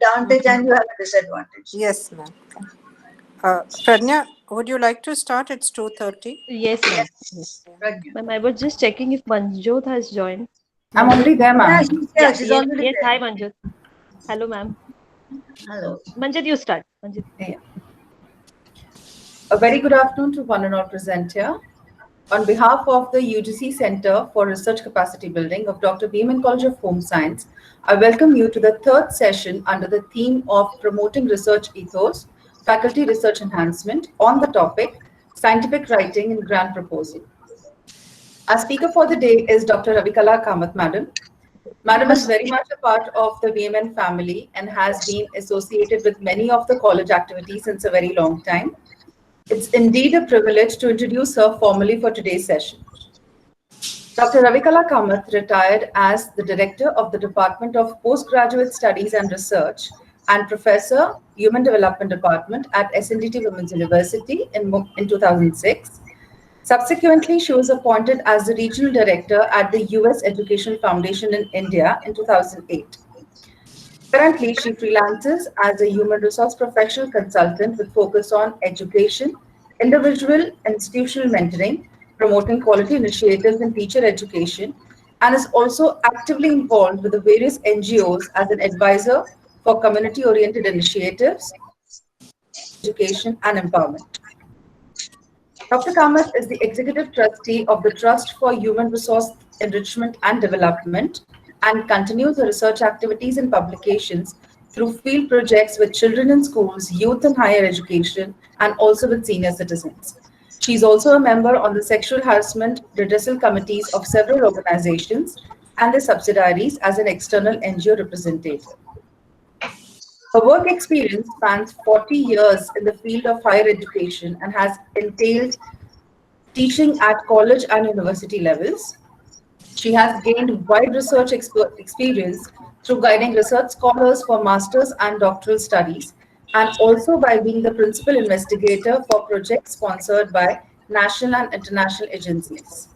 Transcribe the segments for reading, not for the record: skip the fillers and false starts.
advantage and you have a disadvantage. Yes, ma'am. Pradnya, would you like to start? It's 2:30. Yes, ma'am. Yes, Pragya. Ma'am, I was just checking if Manjot has joined. I'm already there, Yeah, ma'am. she's there. She's yes, already yes. there. Hi, Manjot. Hello, ma'am. Hello. Manjot, you start. Manjot. Yeah. A very good afternoon to one and all present here. On behalf of the UGC Center for Research Capacity Building of Dr. Beeman College of Home Science, I welcome you to the third session under the theme of Promoting Research Ethos, Faculty Research Enhancement on the topic Scientific Writing and Grant Proposal. Our speaker for the day is Dr. Ravikala Kamath, Madam. Madam is very much a part of the BMN family and has been associated with many of the college activities since a very long time. It's indeed a privilege to introduce her formally for today's session. Dr. Ravikala Kamath retired as the Director of the Department of Postgraduate Studies and Research and Professor, Human Development Department at SNDT Women's University in 2006. Subsequently, she was appointed as the Regional Director at the US Educational Foundation in India in 2008. Currently, she freelances as a human resource professional consultant with focus on education, individual institutional mentoring, promoting quality initiatives in teacher education, and is also actively involved with the various NGOs as an advisor for community-oriented initiatives, education, and empowerment. Dr. Kamath is the Executive Trustee of the Trust for Human Resource Enrichment and Development and continues the research activities and publications through field projects with children in schools, youth and higher education, and also with senior citizens. She is also a member on the sexual harassment redressal committees of several organizations and their subsidiaries as an external NGO representative. Her work experience spans 40 years in the field of higher education and has entailed teaching at college and university levels. She has gained wide research experience through guiding research scholars for master's and doctoral studies, and also by being the principal investigator for projects sponsored by national and international agencies.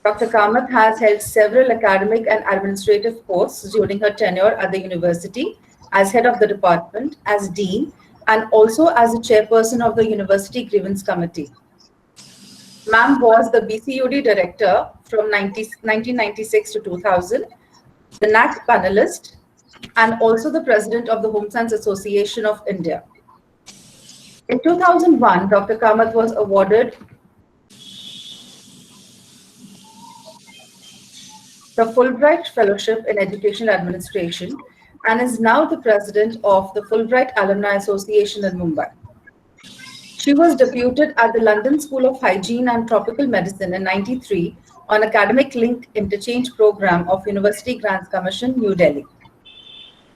Dr. Kamath has held several academic and administrative posts during her tenure at the university as head of the department, as dean, and also as the chairperson of the University Grievance Committee. Ma'am was the BCUD director from 1996 to 2000, the NAC panelist, and also the president of the Home Science Association of India. In 2001, Dr. Kamath was awarded the Fulbright Fellowship in Educational Administration and is now the president of the Fulbright Alumni Association in Mumbai. She was deputed at the London School of Hygiene and Tropical Medicine in '93 on Academic Link Interchange Program of University Grants Commission, New Delhi.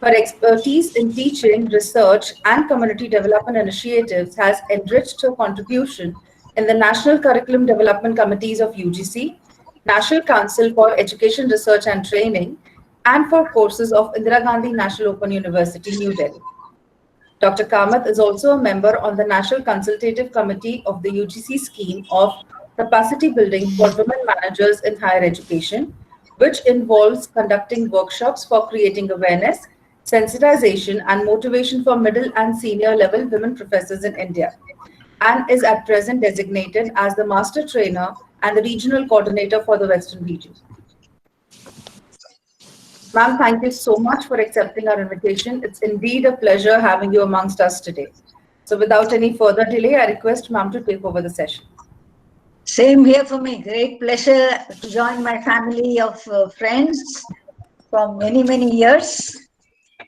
Her expertise in teaching, research, and community development initiatives has enriched her contribution in the National Curriculum Development Committees of UGC, National Council for Education, Research and Training, and for courses of Indira Gandhi National Open University, New Delhi. Dr. Kamath is also a member on the National Consultative Committee of the UGC scheme of capacity building for women managers in higher education, which involves conducting workshops for creating awareness, sensitization, and motivation for middle and senior level women professors in India, and is at present designated as the master trainer and the regional coordinator for the Western region. Ma'am, thank you so much for accepting our invitation. It's indeed a pleasure having you amongst us today. So without any further delay, I request ma'am to take over the session. Same here for me. Great pleasure to join my family of friends from many, many years.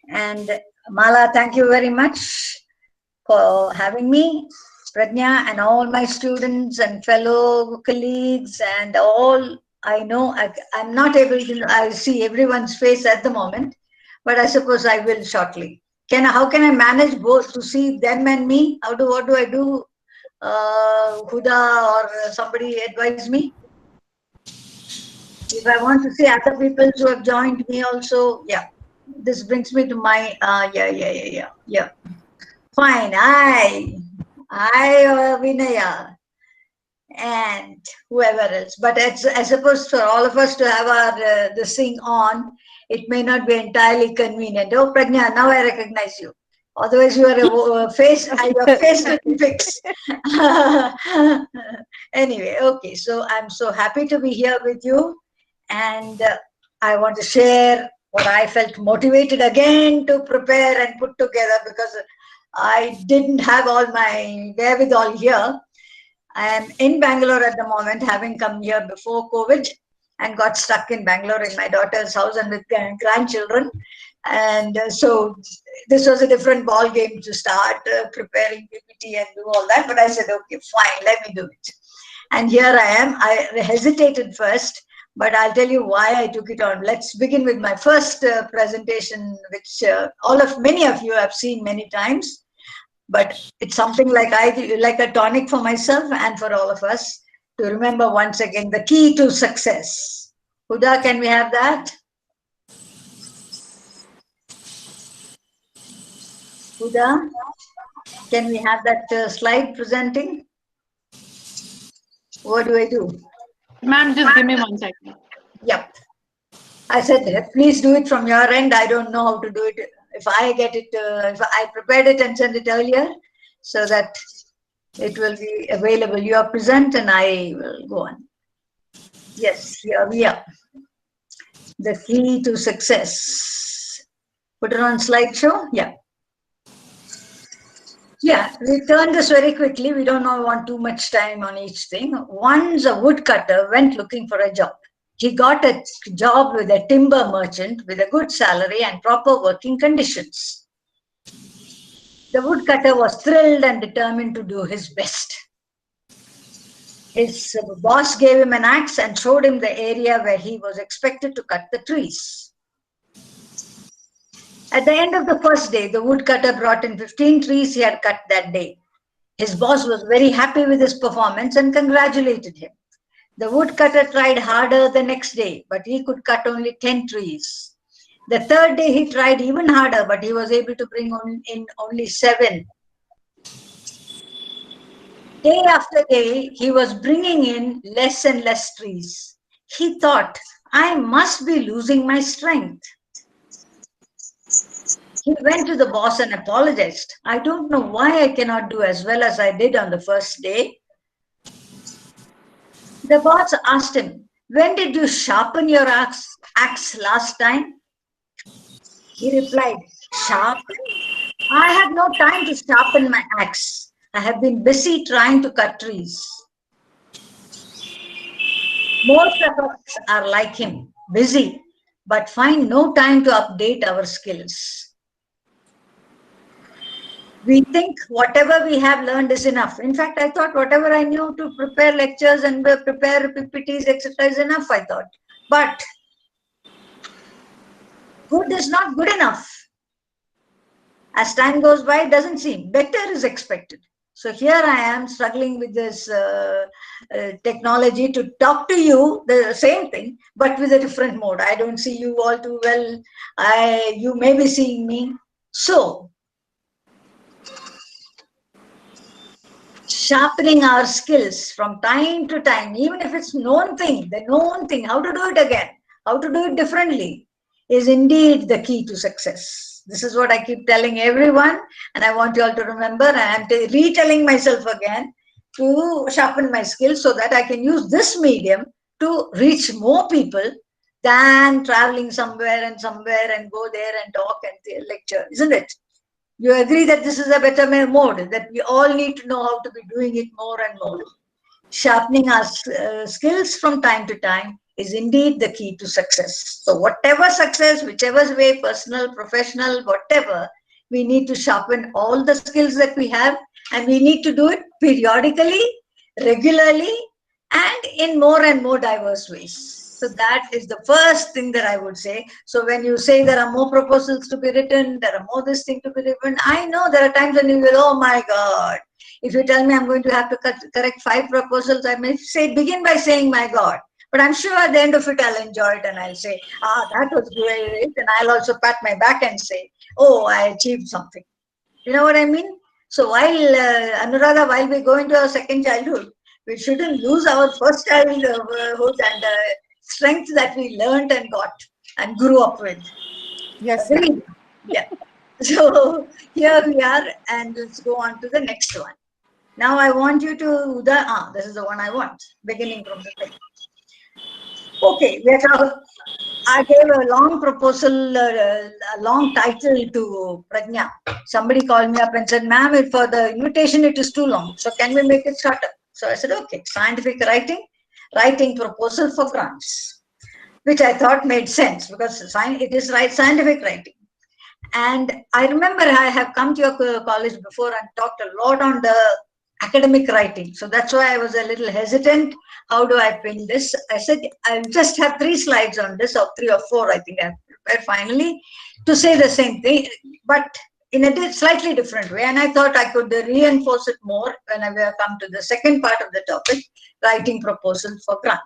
And Mala, thank you very much for having me. Pradnya and all my students and fellow colleagues and all. I know I'm not able to I see everyone's face at the moment, but I suppose I will shortly. How can I manage both to see them and me? What do I do? Huda or somebody advise me? If I want to see other people who have joined me also, yeah. This brings me to my yeah. Fine. I Vinaya. And whoever else. But I suppose for all of us to have our this thing on, it may not be entirely convenient. Oh, Pragna, now I recognize you. Otherwise, you are a face, your face didn't fix. Anyway, okay, so I'm so happy to be here with you. And I want to share what I felt motivated again to prepare and put together, because I didn't have all my wherewithal here. I am in Bangalore at the moment, having come here before COVID and got stuck in Bangalore in my daughter's house and with grandchildren. And so this was a different ball game to start preparing PPT and do all that. But I said, okay, fine, let me do it. And here I am. I hesitated first, but I'll tell you why I took it on. Let's begin with my first presentation, which many of you have seen many times. But it's something like a tonic for myself and for all of us to remember once again the key to success. Huda, can we have that? Huda, can we have that slide presenting? What do I do? Ma'am, just give me 1 second. Yep. I said, please do it from your end. I don't know how to do it. If I get it, if I prepared it and sent it earlier, so that it will be available. You are present and I will go on. Yes, here we are. The key to success. Put it on slideshow. Yeah. Yeah, we turn this very quickly. We don't want too much time on each thing. Once a woodcutter went looking for a job. He got a job with a timber merchant with a good salary and proper working conditions. The woodcutter was thrilled and determined to do his best. His boss gave him an axe and showed him the area where he was expected to cut the trees. At the end of the first day, the woodcutter brought in 15 trees he had cut that day. His boss was very happy with his performance and congratulated him. The woodcutter tried harder the next day, but he could cut only 10 trees. The third day he tried even harder, but he was able to bring in only 7. Day after day, he was bringing in less and less trees. He thought, I must be losing my strength. He went to the boss and apologized. I don't know why I cannot do as well as I did on the first day. The boss asked him, when did you sharpen your axe last time? He replied, sharpen? I had no time to sharpen my axe. I have been busy trying to cut trees. Most of us are like him, busy, but find no time to update our skills. We think whatever we have learned is enough. In fact, I thought whatever I knew to prepare lectures and prepare PPTs, etc. is enough, I thought. But good is not good enough. As time goes by, it doesn't seem. Better is expected. So here I am struggling with this technology to talk to you, the same thing, but with a different mode. I don't see you all too well. You may be seeing me. So, sharpening our skills from time to time, even if it's the known thing, how to do it again, how to do it differently, is indeed the key to success. This is what I keep telling everyone, and I want you all to remember, and I'm retelling myself again to sharpen my skills so that I can use this medium to reach more people than traveling somewhere and go there and talk and lecture, isn't it? You agree that this is a better mode, that we all need to know how to be doing it more and more. Sharpening our skills from time to time is indeed the key to success. So whatever success, whichever way, personal, professional, whatever, we need to sharpen all the skills that we have, and we need to do it periodically, regularly, and in more and more diverse ways. So that is the first thing that I would say. So when you say there are more proposals to be written, there are more this thing to be written, I know there are times when you will, oh my God, if you tell me I'm going to have to correct 5 proposals, I may say, begin by saying my God. But I'm sure at the end of it, I'll enjoy it and I'll say, that was great. And I'll also pat my back and say, oh, I achieved something. You know what I mean? So while, Anuradha, while we go into our second childhood, we shouldn't lose our first childhood and strength that we learned and got. and grew up with. Yes, Agree? ma'am. Yeah. So here we are, and let's go on to the next one. Now I want you to, this is the one I want, beginning from the thing. Okay, I gave a long proposal, a long title to Prajna. Somebody called me up and said, ma'am, for the invitation it is too long, so can we make it shorter? So I said, okay, scientific writing proposal for grants, which I thought made sense because it is scientific writing. And I remember I have come to your college before and talked a lot on the academic writing. So that's why I was a little hesitant. How do I pin this? I said, I just have 3 slides on this, or 3 or 4, I think I prepared finally, to say the same thing, but in a slightly different way. And I thought I could reinforce it more when I will come to the second part of the topic, writing proposal for grant.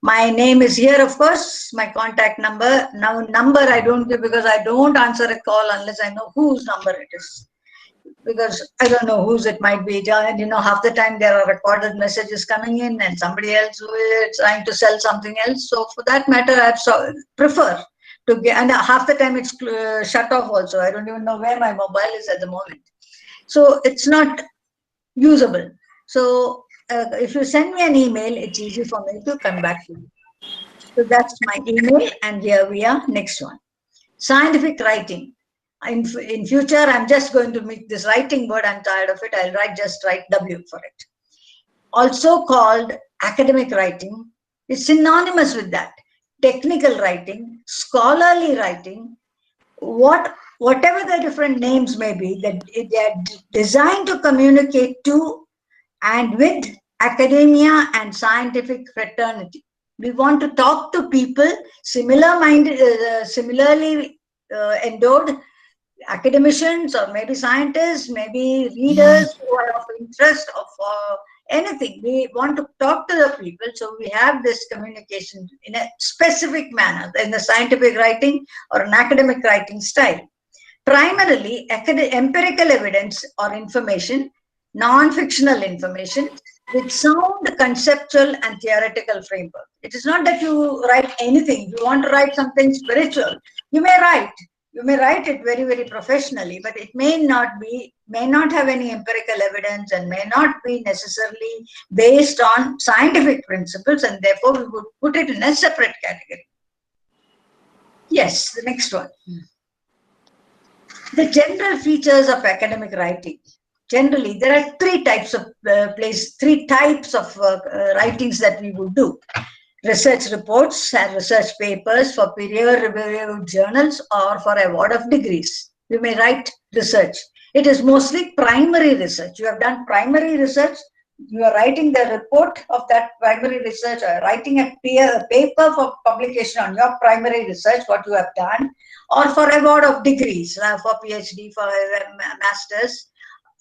My name is here, of course, my contact number. Now, number I don't give because I don't answer a call unless I know whose number it is. Because I don't know whose it might be. Half the time there are recorded messages coming in and somebody else is trying to sell something else. So for that matter, I prefer to get, and half the time it's shut off also. I don't even know where my mobile is at the moment. So it's not usable. So if you send me an email, it's easy for me to come back to you. So that's my email, and here we are. Next one. Scientific writing. In future, I'm just going to make this writing word. I'm tired of it. I'll just write W for it. Also called academic writing. It's synonymous with that. Technical writing, scholarly writing, whatever the different names may be, that they are designed to communicate to and with academia and scientific fraternity. We want to talk to people similarly endowed, academicians or maybe scientists, maybe readers who are of interest of anything. We want to talk to the people, so we have this communication in a specific manner in the scientific writing or an academic writing style. Primarily, empirical evidence or information, non-fictional information with sound conceptual and theoretical framework. It is not that you write anything. If you want to write something spiritual, you may write. You may write it very, very professionally, but it may not have any empirical evidence and may not be necessarily based on scientific principles, and therefore we would put it in a separate category. Yes, the next one. The general features of academic writing. Generally, there are 3 types of writings that we would do. Research reports and research papers for peer-reviewed journals or for award of degrees. You may write research. It is mostly primary research. You have done primary research. You are writing the report of that primary research, or writing a paper for publication on your primary research, what you have done, or for award of degrees, for PhD, for masters.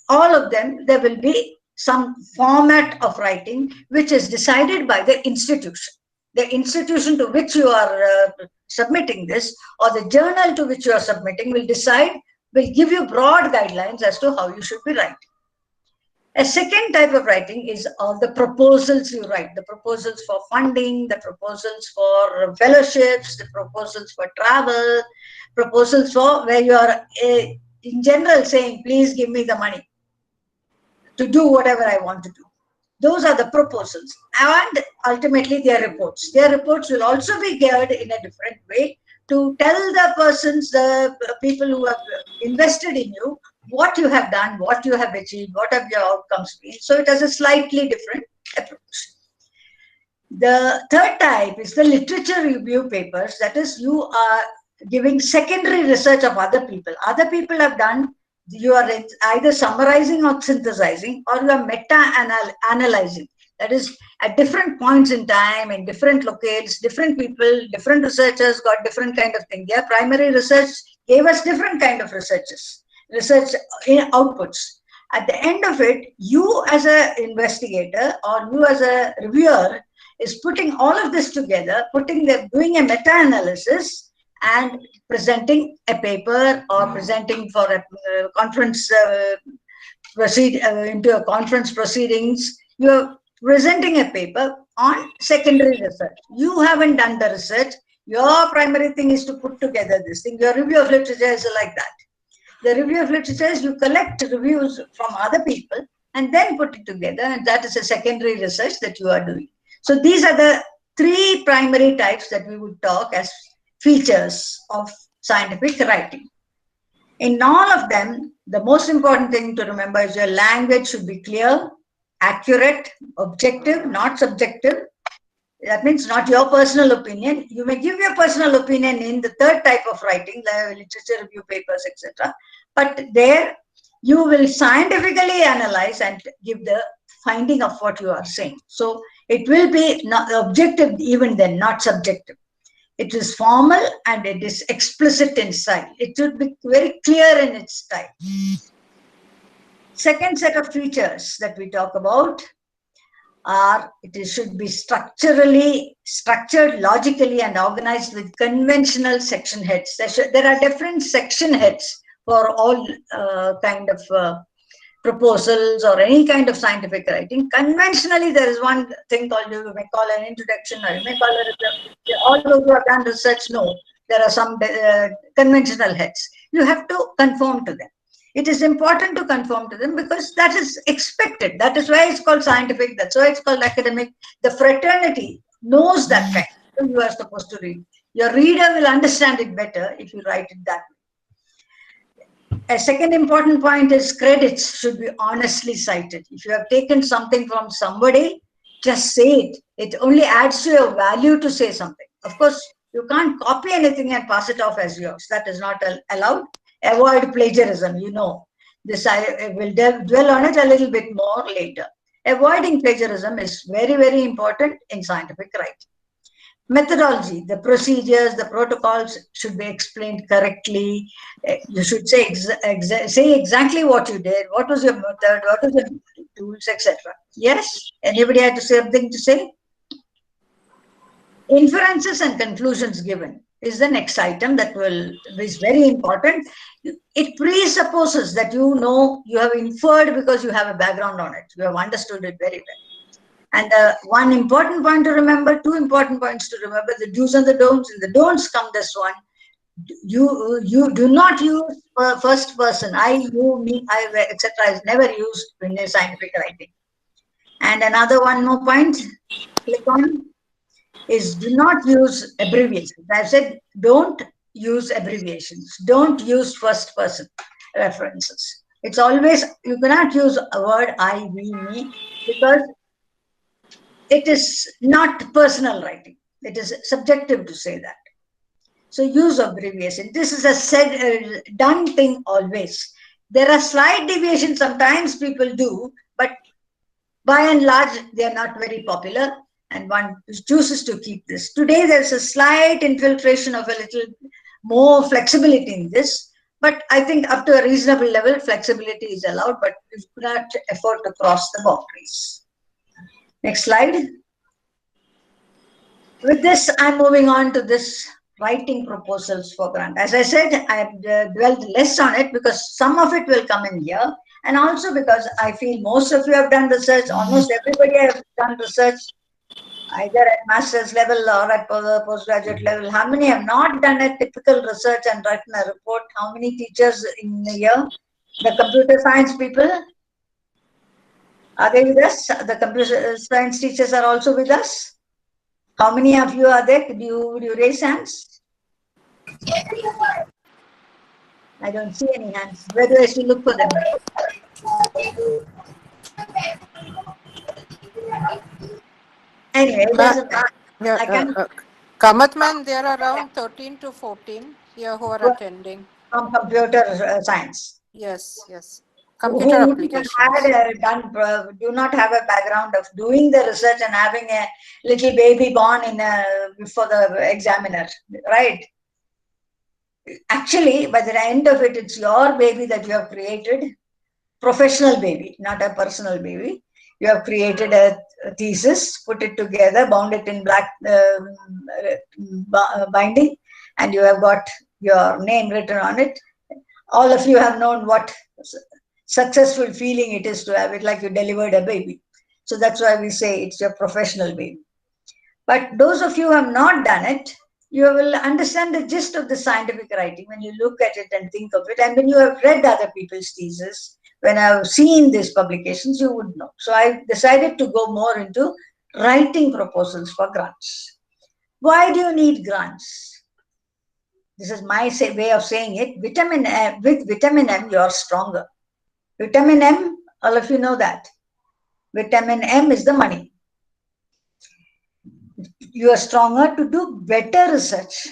All of them, there will be some format of writing which is decided by the institution. The institution to which you are submitting this, or the journal to which you are submitting, will give you broad guidelines as to how you should be writing. A second type of writing is all the proposals you write, the proposals for funding, the proposals for fellowships, the proposals for travel, proposals for where you are in general saying, please give me the money to do whatever I want to do. Those are the proposals, and ultimately their reports. Their reports will also be geared in a different way to tell the persons, the people who have invested in you, what you have done, what you have achieved, what have your outcomes been. So it has a slightly different approach. The third type is the literature review papers. That is, you are giving secondary research of other people. Other people have done. You are either summarizing or synthesizing, or you are meta-analyzing. That is, at different points in time, in different locales, different people, different researchers got different kind of thing. Their primary research gave us different kind of research outputs. At the end of it, you as an investigator or you as a reviewer is putting all of this together, doing a meta-analysis and presenting a paper or presenting for a conference into a conference proceedings. You're presenting a paper on secondary research. You haven't done the research. Your primary thing is to put together this thing. Your review of literature is like that. The review of literature is you collect reviews from other people and then put it together, and that is a secondary research that you are doing. So these are the three primary types that we would talk as features of scientific writing. In all of them, the most important thing to remember is your language should be clear, accurate, objective, not subjective. That means not your personal opinion. You may give your personal opinion in the third type of writing, the literature review papers, etc. But there you will scientifically analyze and give the finding of what you are saying. So it will be not objective even then, not subjective. It is formal and it is explicit in style. It should be very clear in its style. Second set of features that we talk about are it should be structured logically and organized with conventional section heads. There are different section heads for all kind of proposals or any kind of scientific writing. Conventionally, there is one thing called, you may call an introduction, or you may call it, all those who have done research know there are some conventional heads. You have to conform to them. It is important to conform to them because that is expected. That is why it's called scientific. That's why it's called academic. The fraternity knows that fact. So you are supposed to read. Your reader will understand it better if you write it that way. A second important point is credits should be honestly cited. If you have taken something from somebody, just say it. It only adds to your value to say something. Of course, you can't copy anything and pass it off as yours. That is not allowed. Avoid plagiarism, you know. This I will dwell on it a little bit more later. Avoiding plagiarism is very, very important in scientific writing. Methodology, the procedures, the protocols should be explained correctly. You should say exactly what you did, what was your method, what was the tools, etc. Yes? Anybody had to say something to say? Inferences and conclusions given is the next item that is very important. It presupposes that you know, you have inferred because you have a background on it. You have understood it very well. And one important point to remember, two important points to remember, the do's and the don'ts. In the don'ts come this one. You do not use first person, I, you, me, I, etc. is never used in a scientific writing. And another one more point, click on, is do not use abbreviations. I've said don't use abbreviations. Don't use first person references. It's always, you cannot use a word I, we, me, because it is not personal writing. It is subjective to say that. So use abbreviation. This is a done thing always. There are slight deviations sometimes people do, but by and large, they are not very popular. And one chooses to keep this. Today, there's a slight infiltration of a little more flexibility in this. But I think up to a reasonable level, flexibility is allowed, but you cannot afford to cross the boundaries. Next slide. With this, I'm moving on to this writing proposals for grant. As I said, I've dwelled less on it because some of it will come in here. And also because I feel most of you have done research, almost everybody has done research, either at master's level or at postgraduate level. How many have not done a typical research and written a report? How many teachers in the year? The computer science people? Are they with us? The computer science teachers are also with us? How many of you are there? Would you raise hands? I don't see any hands. Where do I still look for them? Anyway, it doesn't matter. Kamath ma'am, there are around 13 to 14 here who are attending. From computer science. Yes. Computer applications. Do not have a background of doing the research and having a little baby born for the examiner, right? Actually, by the end of it, it's your baby that you have created, professional baby, not a personal baby. You have created a thesis, put it together, bound it in black binding, and you have got your name written on it. All of you have known what successful feeling it is to have it, like you delivered a baby. So that's why we say it's your professional baby. But those of you who have not done it, you will understand the gist of the scientific writing when you look at it and think of it. And when you have read other people's theses, when I've seen these publications, you would know. So I decided to go more into writing proposals for grants. Why do you need grants? This is my way of saying it. With vitamin M, you are stronger. Vitamin M, all of you know that. Vitamin M is the money. You are stronger to do better research.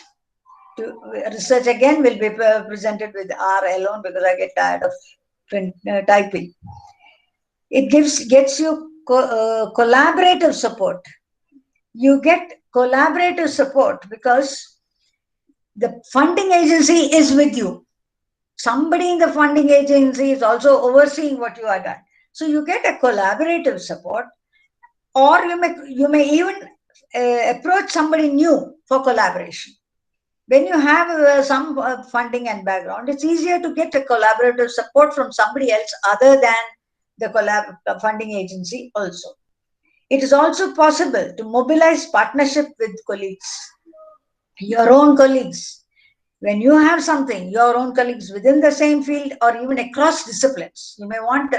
Research again will be presented with R alone because I get tired of typing. It gets you collaborative support. You get collaborative support because the funding agency is with you. Somebody in the funding agency is also overseeing what you are done. So you get a collaborative support, or you may even approach somebody new for collaboration. When you have some funding and background, it's easier to get a collaborative support from somebody else other than the funding agency also. It is also possible to mobilize partnership with colleagues, your own colleagues. When you have something, your own colleagues within the same field or even across disciplines, you may want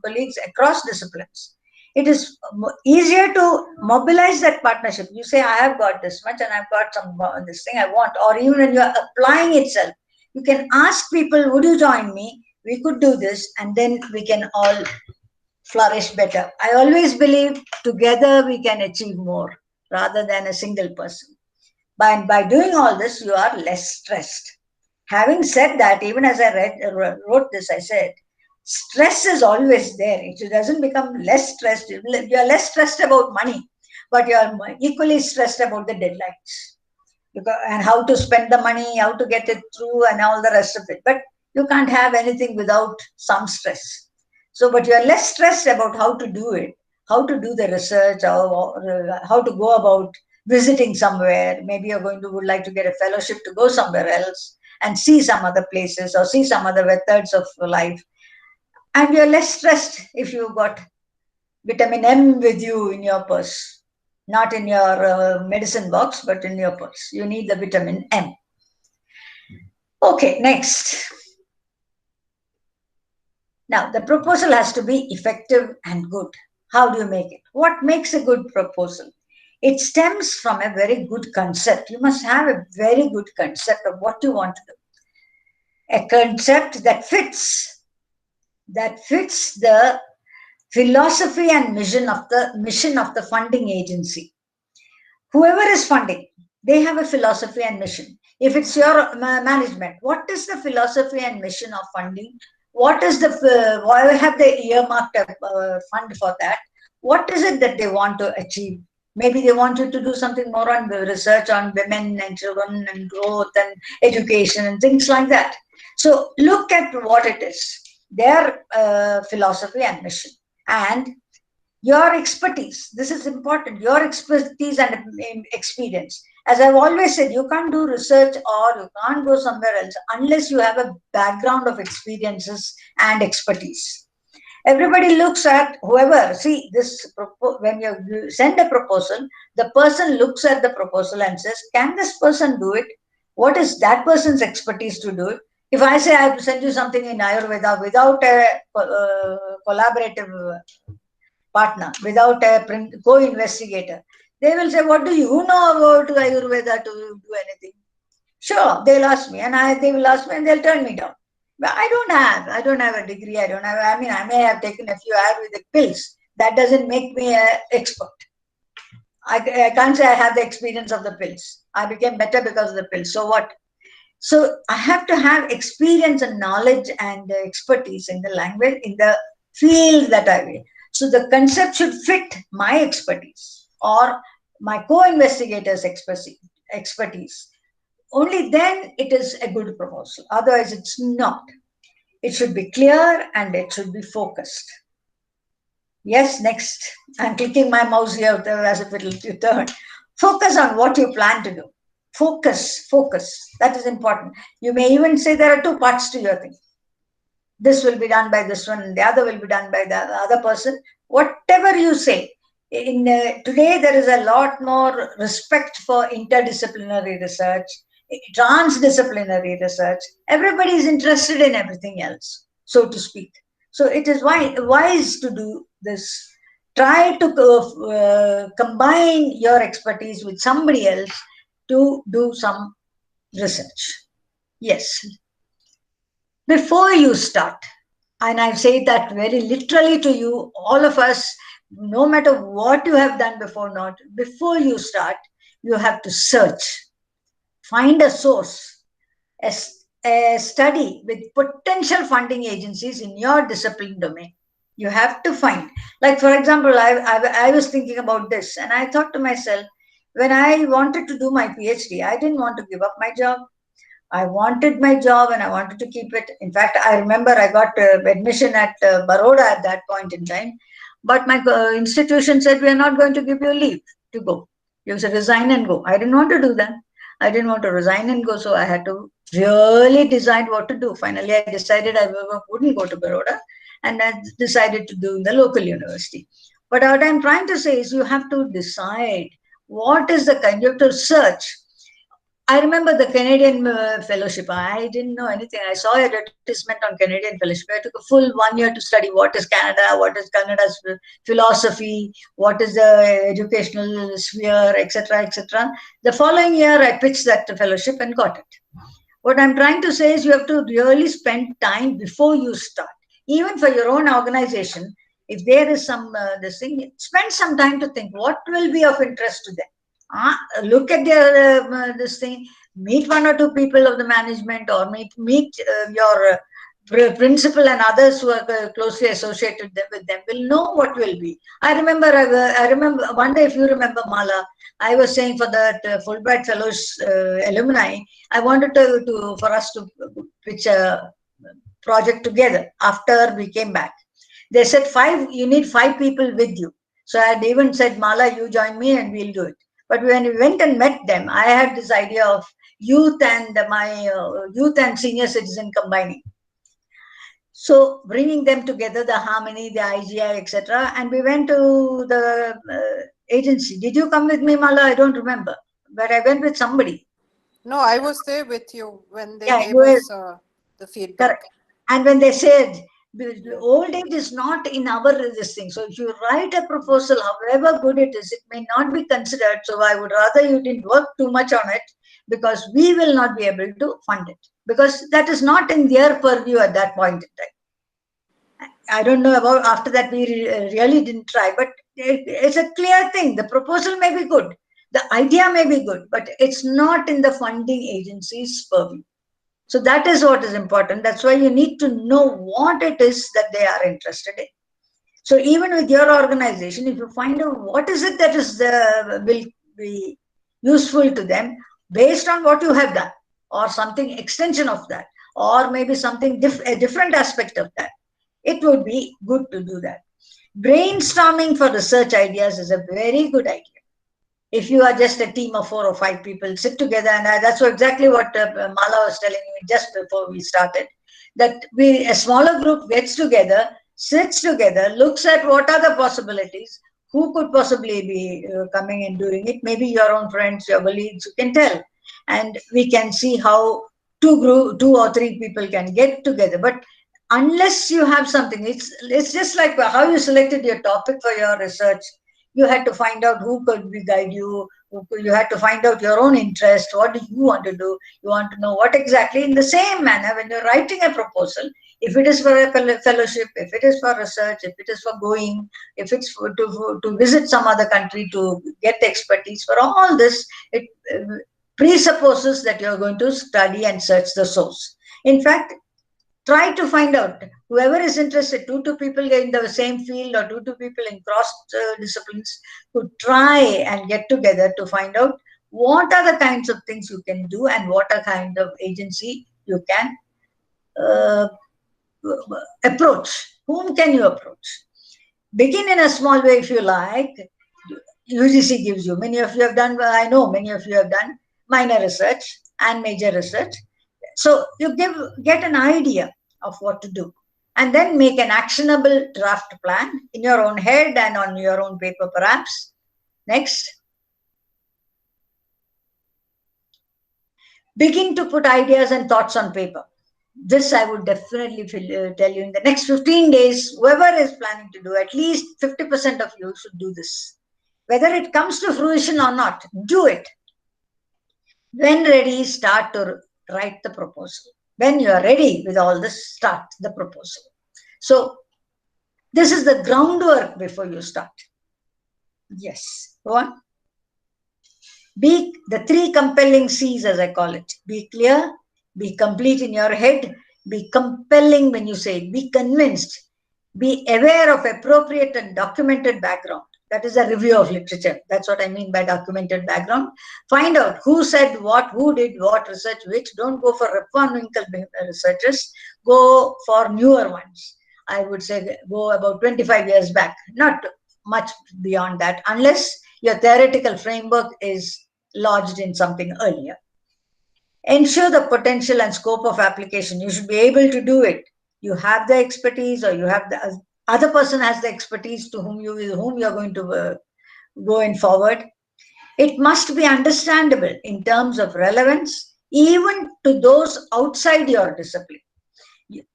colleagues across disciplines. It is easier to mobilize that partnership. You say, I have got this much and I've got this thing I want. Or even when you are applying itself, you can ask people, would you join me? We could do this and then we can all flourish better. I always believe together we can achieve more rather than a single person. By doing all this, you are less stressed. Having said that, even as I wrote this, I said, stress is always there. It doesn't become less stressed. You're less stressed about money, but you're equally stressed about the deadlines and how to spend the money, how to get it through, and all the rest of it. But you can't have anything without some stress. So, but you're less stressed about how to do it, how to do the research, or how to go about visiting somewhere. Maybe would like to get a fellowship to go somewhere else and see some other places or see some other methods of life. And you're less stressed if you've got vitamin M with you in your purse, not in your medicine box, but in your purse. You need the vitamin M. Okay, next. Now, the proposal has to be effective and good. How do you make it? What makes a good proposal? It stems from a very good concept. You must have a very good concept of what you want to do. A concept that fits the philosophy and mission of the funding agency. Whoever is funding, they have a philosophy and mission. If it's your management, what is the philosophy and mission of funding? What is why have they earmarked a fund for that? What is it that they want to achieve? Maybe they want you to do something more on the research on women and children and growth and education and things like that. So look at what it is, their philosophy and mission, and your expertise. This is important, your expertise and experience. As I've always said, you can't do research or you can't go somewhere else unless you have a background of experiences and expertise. Everybody looks at whoever, see this, when you send a proposal, the person looks at the proposal and says, can this person do it? What is that person's expertise to do it? If I say I have to send you something in Ayurveda without a collaborative partner, without a co-investigator, they will say, what do you know about Ayurveda to do anything? Sure, they'll ask me, and they will ask me and they'll turn me down. But I don't have a degree. I may have taken a few Ayurvedic pills. That doesn't make me an expert. I can't say I have the experience of the pills. I became better because of the pills. So what? So I have to have experience and knowledge and expertise in the language, in the field that I will. So the concept should fit my expertise or my co-investigator's expertise. Only then it is a good proposal. Otherwise, it's not. It should be clear and it should be focused. Yes, next. I'm clicking my mouse here as if it will turn. Focus on what you plan to do. Focus. That is important. You may even say there are two parts to your thing. This will be done by this one and the other will be done by the other person. Whatever you say, Today there is a lot more respect for interdisciplinary research, transdisciplinary research. Everybody is interested in everything else, so to speak. So it is wise to do this. Try to combine your expertise with somebody else to do some research. Yes. Before you start, and I say that very literally to you, all of us, no matter what you have done before, before you start, you have to search, find a source, a study with potential funding agencies in your discipline domain. You have to find, like for example, I was thinking about this, and I thought to myself, when I wanted to do my PhD, I didn't want to give up my job. I wanted my job and I wanted to keep it. In fact, I remember I got admission at Baroda at that point in time. But my institution said, we are not going to give you leave to go. You should resign and go. I didn't want to do that. I didn't want to resign and go. So I had to really decide what to do. Finally, I decided I wouldn't go to Baroda. And I decided to do in the local university. But what I'm trying to say is you have to decide what is the kind. You have to search. I remember the Canadian fellowship. I didn't know anything. I saw an advertisement on Canadian fellowship. I took a full 1 year to study what is Canada, what is Canada's philosophy, what is the educational sphere, etc., etc. The following year, I pitched that fellowship and got it. What I'm trying to say is you have to really spend time before you start. Even for your own organization, if there is some this thing, spend some time to think what will be of interest to them. Look at their this thing, meet one or two people of the management, or meet your principal and others who are closely associated with them will know what will be. I remember one day, if you remember, Mala, I was saying for that Fulbright Fellows alumni, I wanted for us to pitch a project together after we came back. They said you need 5 people with you. So I had even said, Mala, you join me and we'll do it. But when we went and met them, I had this idea of youth and youth and senior citizen combining. So bringing them together, the Harmony, the IGI, etc. And we went to the agency. Did you come with me, Mala? I don't remember. But I went with somebody. No, I was there with you when they gave you us the feedback. Correct. And when they said, the old age is not in our this thing. So if you write a proposal, however good it is, it may not be considered. So I would rather you didn't work too much on it, because we will not be able to fund it, because that is not in their purview at that point in time. I don't know about after that, we really didn't try, but it's a clear thing. The proposal may be good, the idea may be good, but it's not in the funding agency's purview. So that is what is important. That's why you need to know what it is that they are interested in. So even with your organization, if you find out what is it that is will be useful to them based on what you have done, or something extension of that, or maybe something a different aspect of that, it would be good to do that. Brainstorming for research ideas is a very good idea. If you are just a team of 4 or 5 people, sit together, and that's exactly what Mala was telling me just before we started, that a smaller group gets together, sits together, looks at what are the possibilities, who could possibly be coming and doing it, maybe your own friends, your colleagues, you can tell, and we can see how 2 or 3 people can get together. But unless you have something, it's just like how you selected your topic for your research. You had to find out who could guide you. You had to find out your own interest. What do you want to do? You want to know what exactly. In the same manner, when you're writing a proposal, if it is for a fellowship, if it is for research, if it is for going, if it's to visit some other country to get expertise, for all this, it presupposes that you're going to study and search the source. In fact, try to find out, whoever is interested, 2 people in the same field or 2 people in cross disciplines, who try and get together to find out what are the kinds of things you can do and what are kind of agency you can approach. Whom can you approach? Begin in a small way if you like. UGC gives you, many of you have done, I know many of you have done minor research and major research. So you get an idea of what to do, and then make an actionable draft plan in your own head and on your own paper perhaps. Next. Begin to put ideas and thoughts on paper. This I would definitely tell you in the next 15 days, whoever is planning to do, at least 50% of you should do this. Whether it comes to fruition or not, do it. When ready, start to write the proposal. When you are ready with all this, start the proposal. So this is the groundwork before you start. Yes, go on. Be the 3 compelling C's, as I call it. Be clear, be complete in your head, be compelling when you say it, be convinced, be aware of appropriate and documented background. That is a review of literature. That's what I mean by documented background. Find out who said what, who did what research, which. Don't go for Rip Van Winkle researchers. Go for newer ones. I would say go about 25 years back, not much beyond that, unless your theoretical framework is lodged in something earlier. Ensure the potential and scope of application. You should be able to do it. You have the expertise, or you have the other person has the expertise to whom you're going to go in forward. It must be understandable in terms of relevance, even to those outside your discipline.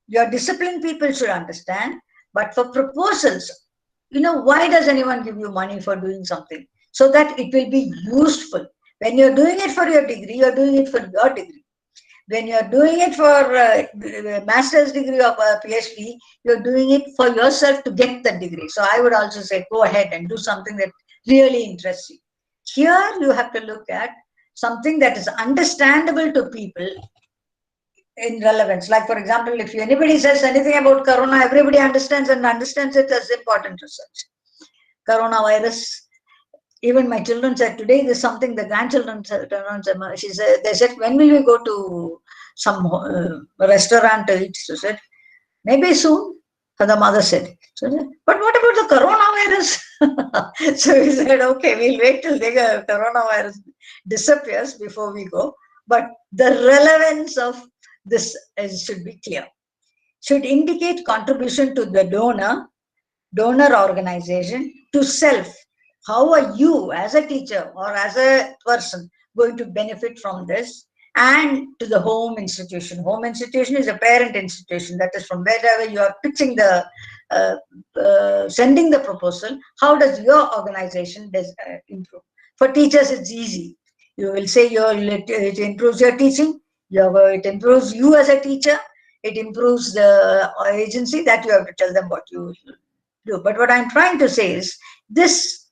Your discipline people should understand, but for proposals, why does anyone give you money for doing something? So that it will be useful. When you're doing it for your degree, you're doing it for your degree. When you're doing it for a master's degree or a PhD, you're doing it for yourself to get the degree. So I would also say, go ahead and do something that really interests you. Here, you have to look at something that is understandable to people in relevance. Like, for example, if anybody says anything about corona, everybody understands it as important research. Coronavirus. Even my children said today, there's something the grandchildren said. They said, when will we go to some restaurant to eat? She said, maybe soon. And the mother said, but what about the coronavirus? So we said, okay, we'll wait till the coronavirus disappears before we go. But the relevance of this should be clear. Should indicate contribution to the donor organization, to self. How are you as a teacher or as a person going to benefit from this? And to the home institution. Home institution is a parent institution. That is from wherever you are pitching sending the proposal. How does your organization improve? For teachers, it's easy. You will say it improves your teaching. It improves you as a teacher. It improves the agency. That you have to tell them what you do. But what I'm trying to say is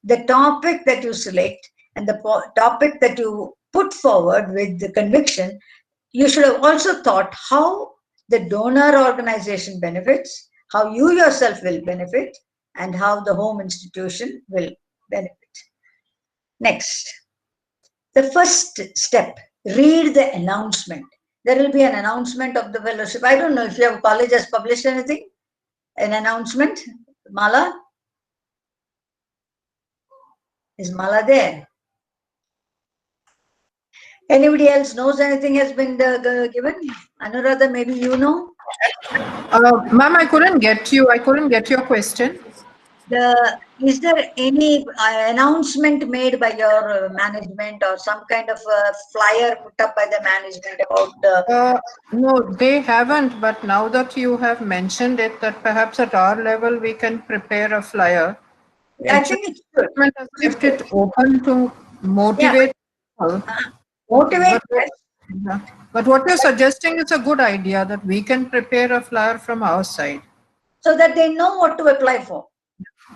the topic that you select and the topic that you put forward with the conviction, you should have also thought how the donor organization benefits, how you yourself will benefit, and how the home institution will benefit. Next, the first step, read the announcement. There will be an announcement of the fellowship. I don't know if your college has published anything, an announcement. Mala? Is Mala there? Anybody else knows anything has been given? Anuradha, maybe you know? Ma'am, I couldn't get you. I couldn't get your question. Is there any announcement made by your management or some kind of flyer put up by the management about? No, they haven't. But now that you have mentioned it, that perhaps at our level we can prepare a flyer. I think it's good. Has left it open to motivate people. Motivate. But what you're suggesting is a good idea, that we can prepare a flyer from our side. So that they know what to apply for.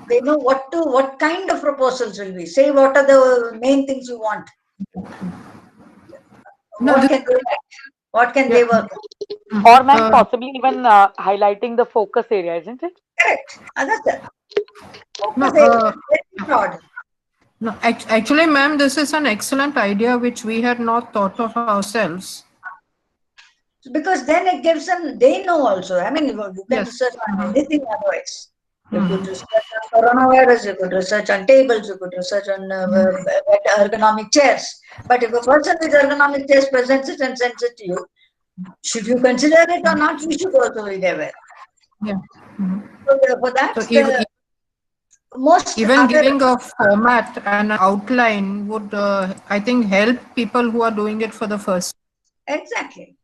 They know what kind of proposals will be. Say what are the main things you want. What can they write? What can they work on? Or ma'am, possibly even highlighting the focus area, isn't it? Correct. That's it. Focus area. Very broad. No, actually, ma'am, this is an excellent idea which we had not thought of ourselves. Because then it gives them, they know also. I mean, you can research on anything otherwise. You could research on coronavirus, you could research on tables, you could research on ergonomic chairs. But if a person with ergonomic chairs presents it and sends it to you, should you consider it or not? You should also be aware. Yeah. Mhm. So for that, So even, most even other, giving a format and outline would, I think, help people who are doing it for the first. exactly,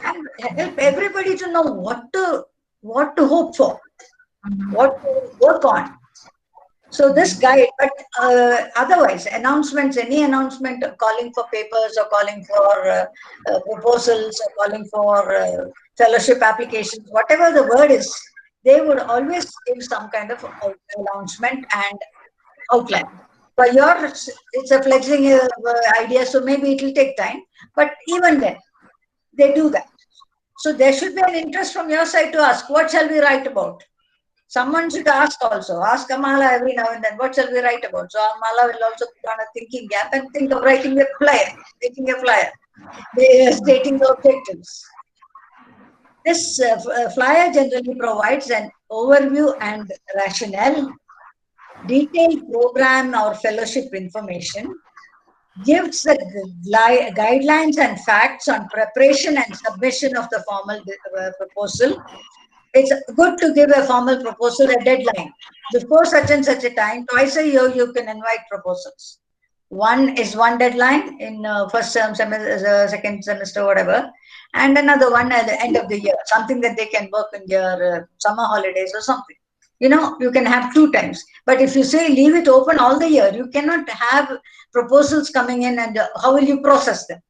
and help everybody to know what to hope for, what to work on. So this guide, but otherwise, announcements, any announcement calling for papers or calling for proposals or calling for fellowship applications, whatever the word is, they would always give some kind of announcement and outline. For yours, it's a fledgling idea, so maybe it will take time. But even then, they do that. So there should be an interest from your side to ask, what shall we write about? Someone should ask also. Ask Amala every now and then, what shall we write about? So Amala will also put on a thinking gap and think of writing a flyer, making a flyer, stating the objectives. This flyer generally provides an overview and rationale, detailed program or fellowship information, gives the guidelines and facts on preparation and submission of the formal proposal. It's good to give a formal proposal a deadline. Before such and such a time, twice a year, you can invite proposals. One is one deadline in first term, semester, second semester, whatever, and another one at the end of the year, something that they can work in their summer holidays or something. You know, you can have 2 times. But if you say leave it open all the year, you cannot have proposals coming in, and how will you process them?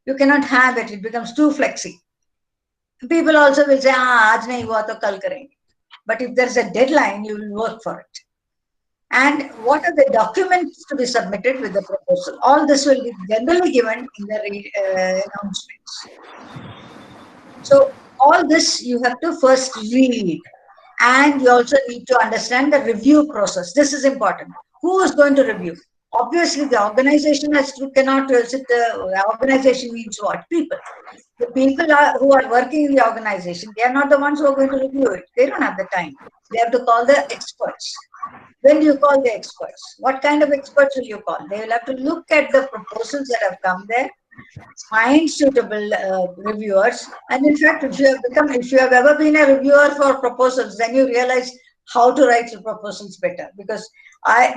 You cannot have it. It becomes too flexy. People also will say, aaj nahi hua to kal karenge. But if there's a deadline, you will work for it. And what are the documents to be submitted with the proposal? All this will be generally given in the announcements. So all this you have to first read. And you also need to understand the review process. This is important. Who is going to review? Obviously, the organization cannot sit. The organization means what? People. The people who are working in the organization, they are not the ones who are going to review it. They don't have the time. They have to call the experts. When do you call the experts? What kind of experts will you call? They will have to look at the proposals that have come there, find suitable reviewers. And in fact, if you have ever been a reviewer for proposals, then you realize how to write the proposals better. Because I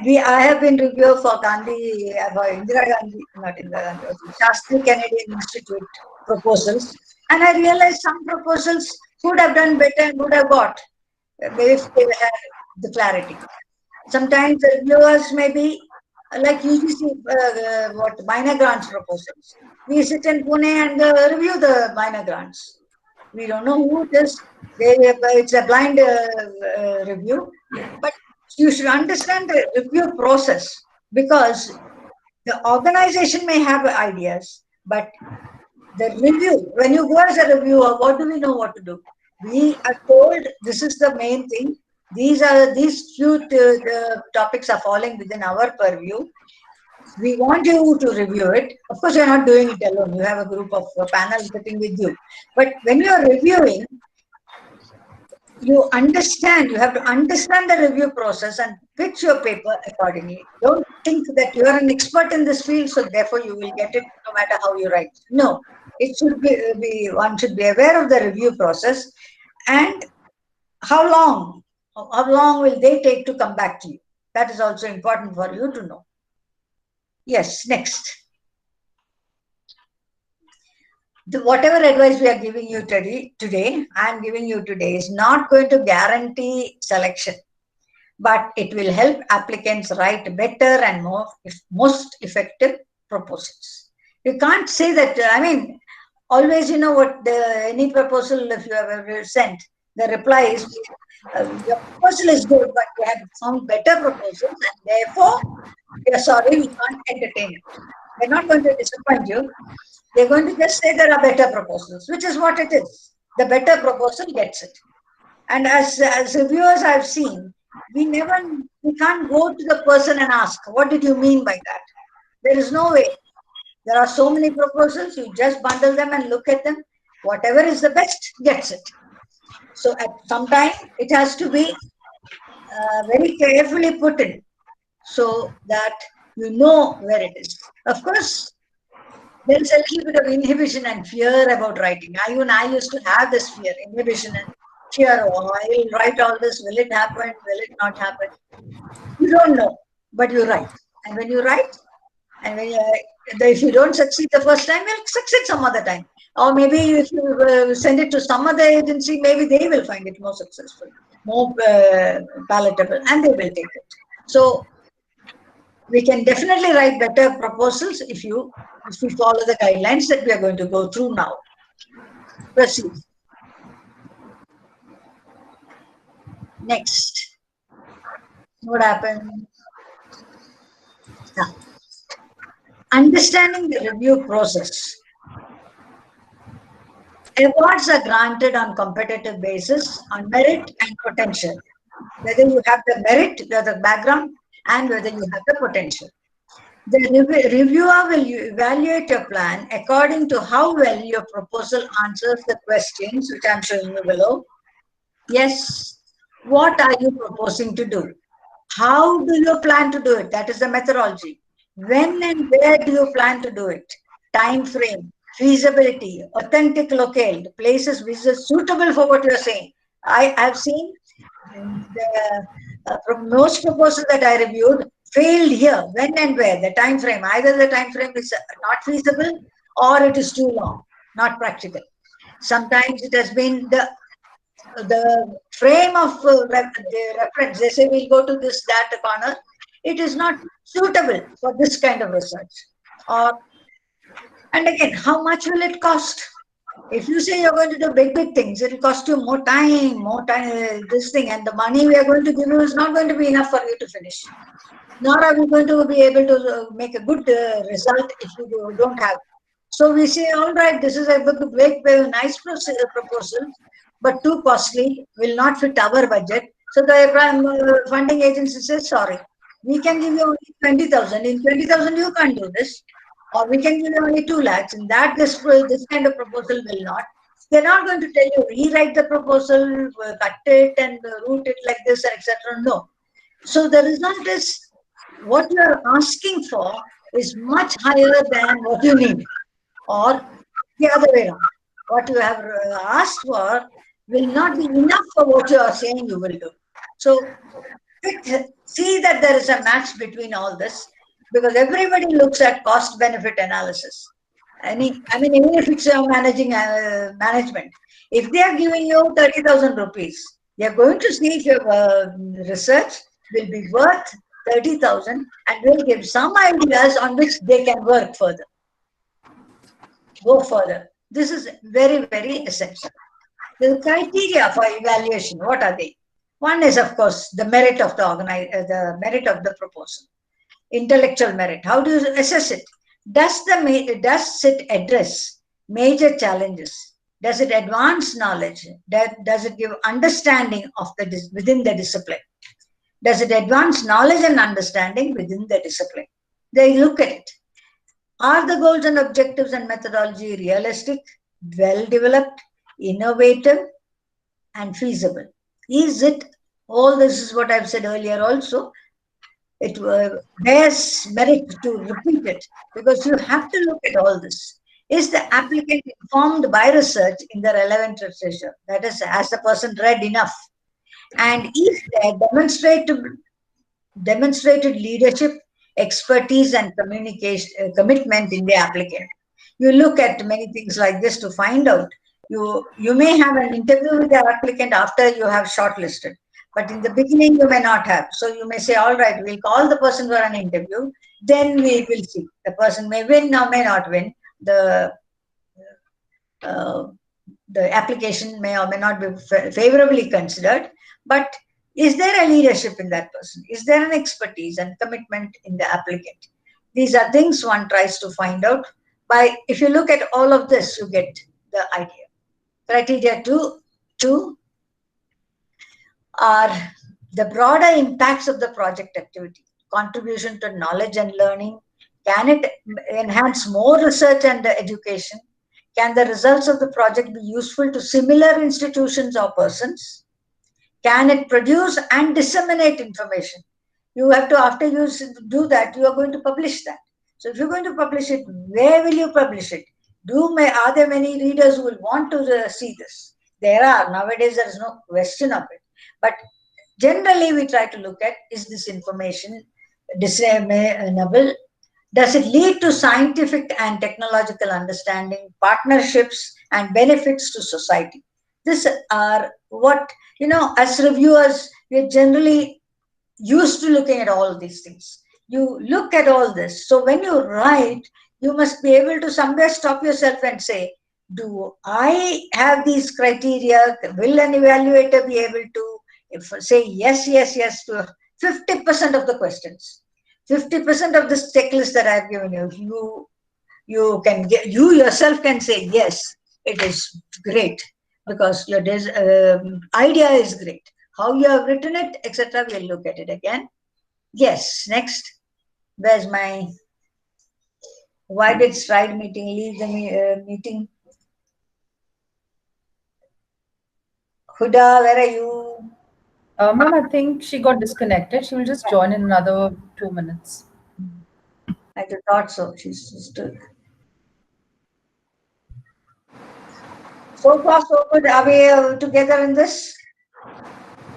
have been reviewer for Gandhi, for Indira Gandhi, not Indira Gandhi, Shastri Canadian Institute proposals, and I realized some proposals could have done better and would have got if they had the clarity. Sometimes the reviewers may be like UGC, minor grants proposals. We sit in Pune and review the minor grants. We don't know who it is. It's a blind review, but you should understand the review process, because the organization may have ideas, but the review, when you go as a reviewer, what do we know what to do? We are told this is the main thing. These few topics are falling within our purview. We want you to review it. Of course, you're not doing it alone. You have a group of panel sitting with you. But when you're reviewing, you have to understand the review process and pitch your paper accordingly. Don't think that you are an expert in this field, so therefore you will get it no matter how you write. No, it should be one should be aware of the review process and how long will they take to come back to you. That is also important for you to know. Yes, next. Whatever advice we are giving you today, I am giving you today, is not going to guarantee selection, but it will help applicants write better and most effective proposals. You can't say that, always, any proposal, if you have ever sent, the reply is, your proposal is good, but we have found better proposals, and therefore, we are sorry, we can't entertain it. They're not going to disappoint you. They're going to just say there are better proposals, which is what it is. The better proposal gets it. And as reviewers I've seen, we can't go to the person and ask, what did you mean by that? There is no way. There are so many proposals, you just bundle them and look at them. Whatever is the best gets it. So at some time, it has to be very carefully put in so that you know where it is. Of course, there is a little bit of inhibition and fear about writing. I used to have this fear, inhibition and fear, oh, I will write all this, will it happen, will it not happen? You don't know, but you write. And when you write, and when if you don't succeed the first time, you'll succeed some other time. Or maybe if you send it to some other agency, maybe they will find it more successful, more palatable, and they will take it. So we can definitely write better proposals if we follow the guidelines that we are going to go through now. Proceed. Next. What happened? Understanding the review process. Awards are granted on competitive basis on merit and potential. Whether you have the merit, the background, and whether you have the potential. The reviewer will evaluate your plan according to how well your proposal answers the questions, which I'm showing you below. Yes, what are you proposing to do? How do you plan to do it? That is the methodology. When and where do you plan to do it? Time frame, feasibility, authentic locale, the places which are suitable for what you're saying. I have seen most proposals that I reviewed failed here. When and where? The time frame. Either the time frame is not feasible or it is too long, not practical. Sometimes it has been the frame of the reference. They say we'll go to this, that corner. It is not suitable for this kind of research. And again, how much will it cost? If you say you're going to do big things, it will cost you more time, this thing, and the money we are going to give you is not going to be enough for you to finish. Nor are we going to be able to make a good result if you don't have. So we say, all right, this is a big, nice proposal, but too costly, will not fit our budget. So the funding agency says, sorry, we can give you only 20,000. In 20,000, you can't do this. Or we can give you only 2 lakhs. In that, this kind of proposal will not. They're not going to tell you, rewrite the proposal, cut it and route it like this, etc. No. So the result is, what you are asking for is much higher than what you need. Or the other way around. What you have asked for will not be enough for what you are saying you will do. So see that there is a match between all this, because everybody looks at cost benefit analysis. I mean, even if it's managing management, if they are giving you 30,000 rupees, they are going to see if your research will be worth 30,000 and will give some ideas on which they can work further, go further. This is very, very essential. The criteria for evaluation, what are they? One is, of course, the merit of the merit of the proposal. Intellectual merit. How do you assess it? Does it address major challenges? Does it advance knowledge? Does it give understanding of within the discipline? Does it advance knowledge and understanding within the discipline? They look at it. Are the goals and objectives and methodology realistic, well developed, innovative, and feasible? Is it, all this is what I've said earlier also, it bears merit to repeat it, because you have to look at all this. Is the applicant informed by research in the relevant literature? That is, has the person read enough? And is there demonstrated leadership, expertise, and commitment in the applicant? You look at many things like this to find out. You may have an interview with the applicant after you have shortlisted, but in the beginning you may not have. So you may say, all right, we'll call the person for an interview, then we will see. The person may win or may not win. The application may or may not be favorably considered, but is there a leadership in that person? Is there an expertise and commitment in the applicant? These are things one tries to find out. If you look at all of this, you get the idea. Criteria 2 are the broader impacts of the project activity. Contribution to knowledge and learning. Can it enhance more research and education? Can the results of the project be useful to similar institutions or persons? Can it produce and disseminate information? You have to, after you do that, you are going to publish that. So if you're going to publish it, where will you publish it? Are there many readers who will want to see this? Nowadays there is no question of it. But generally we try to look at, is this information disseminable? Does it lead to scientific and technological understanding, partnerships, and benefits to society? These are what, as reviewers, we're generally used to looking at all these things. You look at all this. So when you write, you must be able to somewhere stop yourself and say, do I have these criteria? Will an evaluator be able to say yes to 50% of the questions? 50% of this checklist that I've given you, you yourself can say, yes, it is great, because your idea is great. How you have written it, etc. We'll look at it again. Yes, next. Where's my, why did stride meeting leave the meeting? Huda, where are you? Ma'am, I think she got disconnected. She will just join in another 2 minutes. I thought so. She's still. So far, so good. Are we together in this?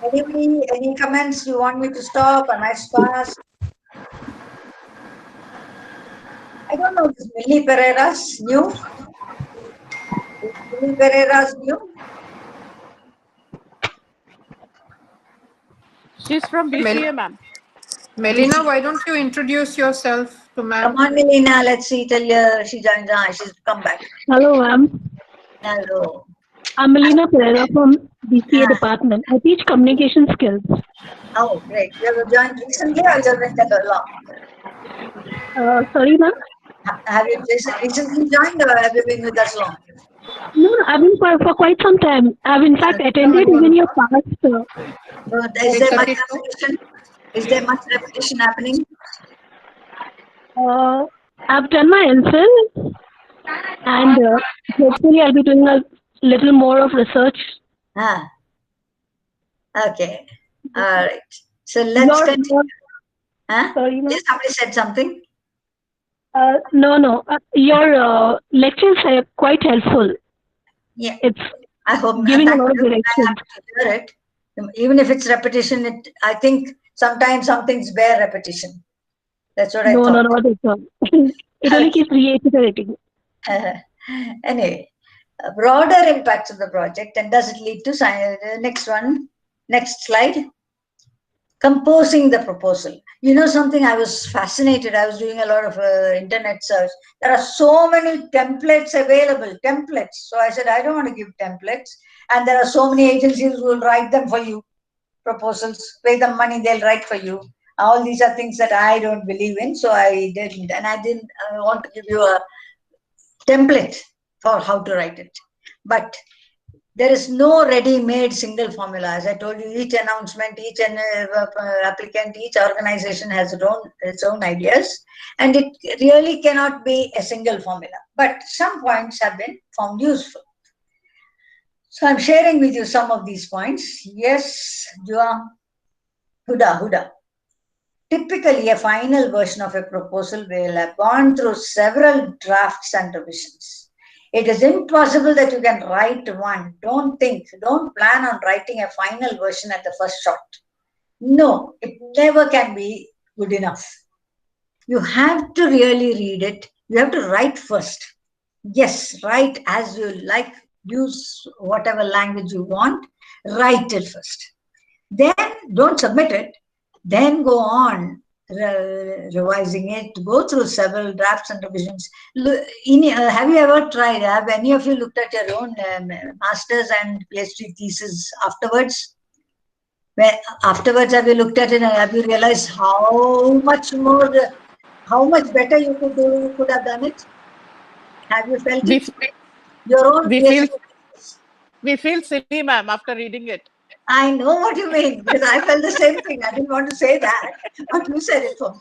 Anybody, any comments? You want me to stop? Am I fast? I don't know. Is Millie Pereira's new? Is Millie Pereira's new? She's from BCA, ma'am. Melina, why don't you introduce yourself to ma'am? Come on, Melina. Let's see. Tell her she joins. She's come back. Hello, ma'am. Hello. I'm Melina Pereira from BCA department. I teach communication skills. Oh, great. You have joined recently or you have been there long? Sorry, ma'am? Have you recently joined or have you been with us long? No, I've been for quite some time. I've in fact attended even your past. Is there much repetition? Is there much repetition happening? I've done my NSIL and hopefully I'll be doing a little more of research. Okay. All right. So let's continue. Sorry, ma'am. Yes, somebody said something. No. Your lectures are quite helpful. Yeah. It's I hope giving a lot of direction. I have to hear it. Even if it's repetition, I think sometimes some things bear repetition. That's what I thought. No, not at all. It only keeps reiterating. Anyway, broader impacts of the project, and does it lead to next slide. Composing the proposal. You know something, I was fascinated. I was doing a lot of internet search. There are so many templates available, So I said, I don't want to give templates. And there are so many agencies who will write them for you. Proposals, pay them money, they'll write for you. All these are things that I don't believe in. So I didn't. And I didn't want to give you a template for how to write it. But there is no ready-made single formula. As I told you, each announcement, each applicant, each organization has its own ideas, and it really cannot be a single formula. But some points have been found useful. So I'm sharing with you some of these points. Yes, Huda. Typically, a final version of a proposal will have gone through several drafts and revisions. It is impossible that you can write one. Don't plan on writing a final version at the first shot. No, it never can be good enough. You have to really read it. You have to write first. Yes, write as you like. Use whatever language you want. Write it first. Then don't submit it. Then go on revising it, go through several drafts and revisions. Have you ever tried, have any of you looked at your own master's and PhD thesis afterwards? Afterwards, have you looked at it and have you realized how much better you could have done it? Have you felt it? Your own PhD thesis. We feel silly, ma'am, after reading it. I know what you mean, because I felt the same thing. I didn't want to say that, but you said it for me.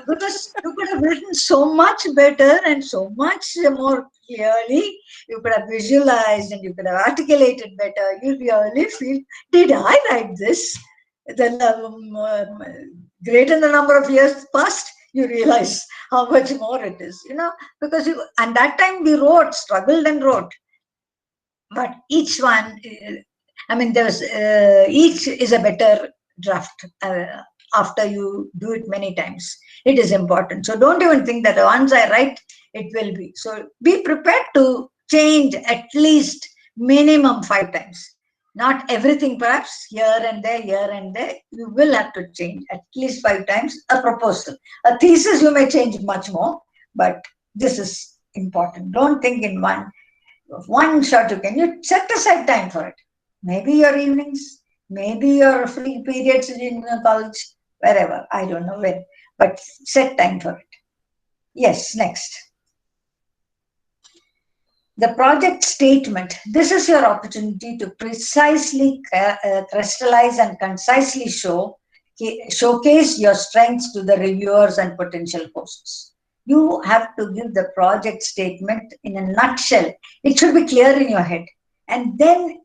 Because you could have written so much better and so much more clearly. You could have visualized and you could have articulated better. You really feel, did I write this? Then greater the number of years passed, you realize how much more it is, because and that time we struggled and wrote. but each one, there's each is a better draft after you do it many times. It is important. So don't even think that once I write, it will be. So be prepared to change at least minimum 5 times. Not everything, perhaps here and there, you will have to change at least 5 times a proposal. A thesis you may change much more, but this is important. Don't think in one shot you set aside time for it. Maybe your evenings, maybe your free periods in college, wherever, I don't know when, but set time for it. Yes, next. The project statement. This is your opportunity to precisely crystallize and concisely showcase your strengths to the reviewers and potential hosts. You have to give the project statement in a nutshell. It should be clear in your head. And then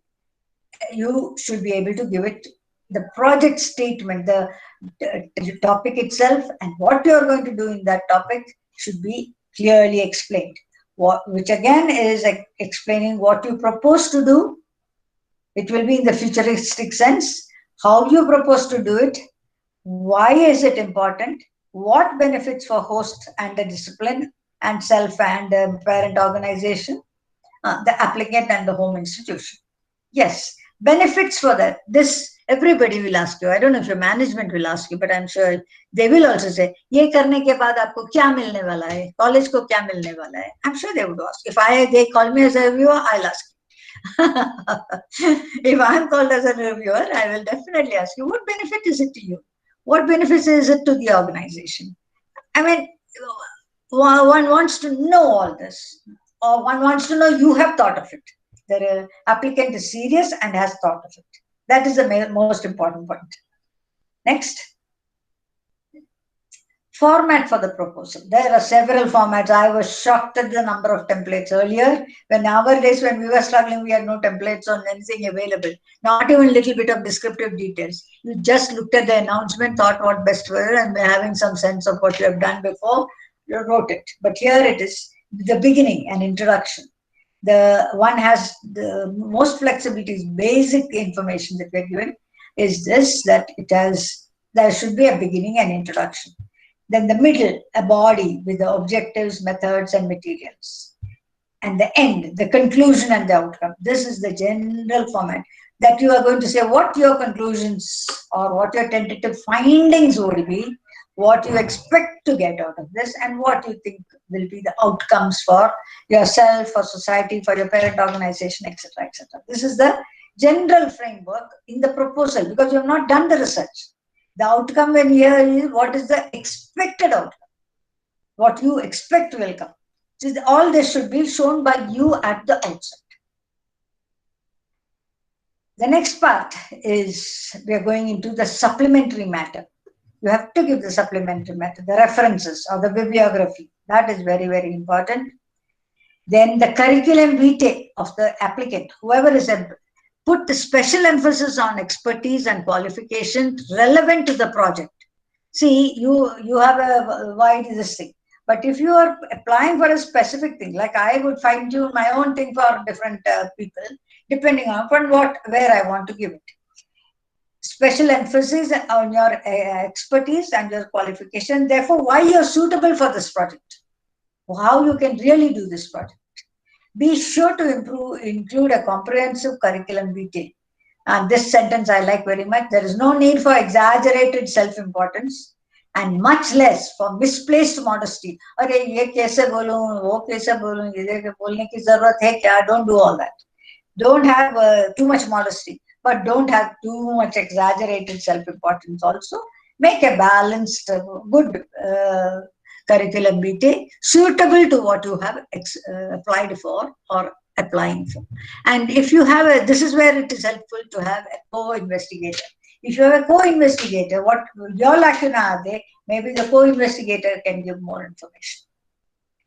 you should be able to give it the project statement, the topic itself, and what you're going to do in that topic should be clearly explained. Which again is explaining what you propose to do. It will be in the futuristic sense, how you propose to do it, why is it important, what benefits for host and the discipline and self and parent organization, the applicant and the home institution. Yes, benefits for that. This everybody will ask you. I don't know if your management will ask you, but I'm sure they will also say, "Ye karne ke baad aapko kya milne wala hai? College ko kya milne wala hai?" I'm sure they would ask. If they call me as a reviewer, I'll ask you. If I'm called as a reviewer, I will definitely ask you, what benefit is it to you? What benefits is it to the organization? One wants to know all this, or one wants to know you have thought of it. The applicant is serious and has thought of it. That is the most important point. Next. Format for the proposal. There are several formats. I was shocked at the number of templates earlier. Nowadays, when we were struggling, we had no templates on anything available. Not even a little bit of descriptive details. You just looked at the announcement, thought what best were, and having some sense of what you have done before, you wrote it. But here it is, the beginning, an introduction. The one has the most flexibility, basic information that we're given is this, that there should be a beginning and introduction. Then the middle, a body with the objectives, methods, and materials. And the end, the conclusion and the outcome. This is the general format that you are going to say what your conclusions or what your tentative findings will be, what you expect to get out of this, and what you think will be the outcomes for yourself, for society, for your parent organization, etc., etc. This is the general framework in the proposal, because you have not done the research. The outcome when here is what is the expected outcome, what you expect will come. So all this should be shown by you at the outset. The next part is we are going into the supplementary matter. You have to give the supplementary matter, the references or the bibliography. That is very, very important. Then the curriculum vitae of the applicant, whoever is put the special emphasis on expertise and qualifications relevant to the project. See, you have a wide this thing. But if you are applying for a specific thing, like I would fine tune my own thing for different people, depending on where I want to give it. Special emphasis on your expertise and your qualification. Therefore, why you're suitable for this project, how you can really do this project. Be sure to include a comprehensive curriculum vitae. And this sentence I like very much. There is no need for exaggerated self-importance and much less for misplaced modesty. Okay, ye kaise bolun, wo kaise bolun, ye bolne ki zarurat hai kya? Don't do all that. Don't have too much modesty, but don't have too much exaggerated self-importance also. Make a balanced, good curriculum vitae suitable to what you have applied for or applying for. And if you have this is where it is helpful to have a co-investigator. If you have a co-investigator, what your lacuna are they, maybe the co-investigator can give more information.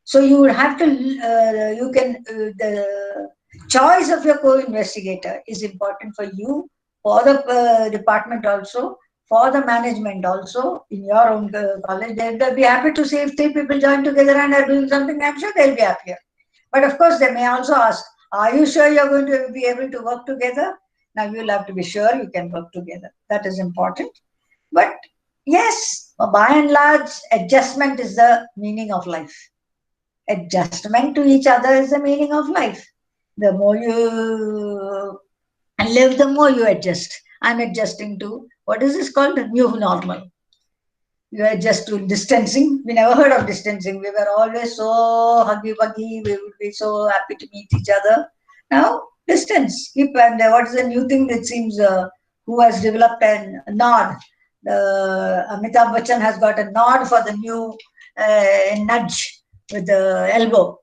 So you would have to, the choice of your co-investigator is important for you, for the department also, for the management also, in your own college. They'll be happy to say if 3 people join together and are doing something, I'm sure they'll be happier. But of course, they may also ask, Are you sure you're going to be able to work together? Now you'll have to be sure you can work together. That is important. But yes, by and large, adjustment is the meaning of life. Adjustment to each other is the meaning of life. The more you live, the more you adjust. I'm adjusting to, what is this called? The new normal. You adjust to distancing. We never heard of distancing. We were always so huggy-wuggy. We would be so happy to meet each other. Now, distance. Keep, and what is the new thing that seems, who has developed a nod? Amitabh Bachchan has got a nod for the new nudge with the elbow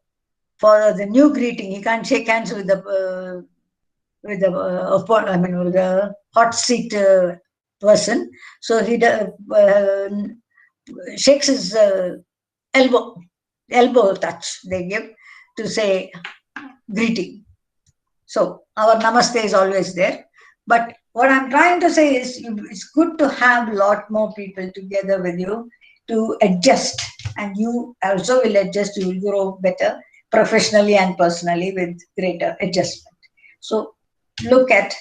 for the new greeting. He can't shake hands with the with the hot seat person. So he shakes his elbow touch they give to say greeting. So our namaste is always there. But what I'm trying to say is it's good to have a lot more people together with you to adjust, and you also will adjust. You will grow better professionally and personally with greater adjustment. So look at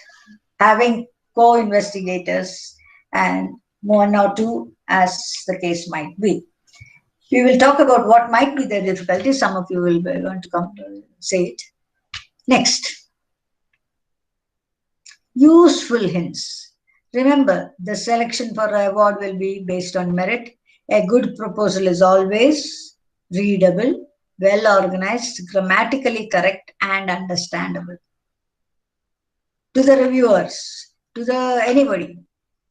having co-investigators and one or two as the case might be. We will talk about what might be the difficulties. Some of you will be going to come to say it. Next, useful hints. Remember, the selection for an award will be based on merit. A good proposal is always readable, well organized, grammatically correct, and understandable. To the reviewers, to the anybody,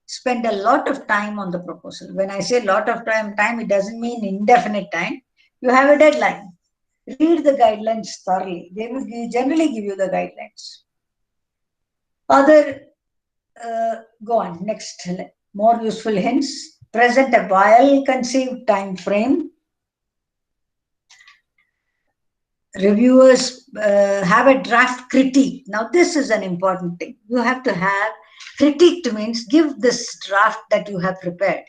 spend a lot of time on the proposal. When I say lot of time, it doesn't mean indefinite time. You have a deadline. Read the guidelines thoroughly. They will generally give you the guidelines. Go on, next, more useful hints. Present a well-conceived time frame. Reviewers have a draft critique. Now, this is an important thing. You have to have critique, means give this draft that you have prepared.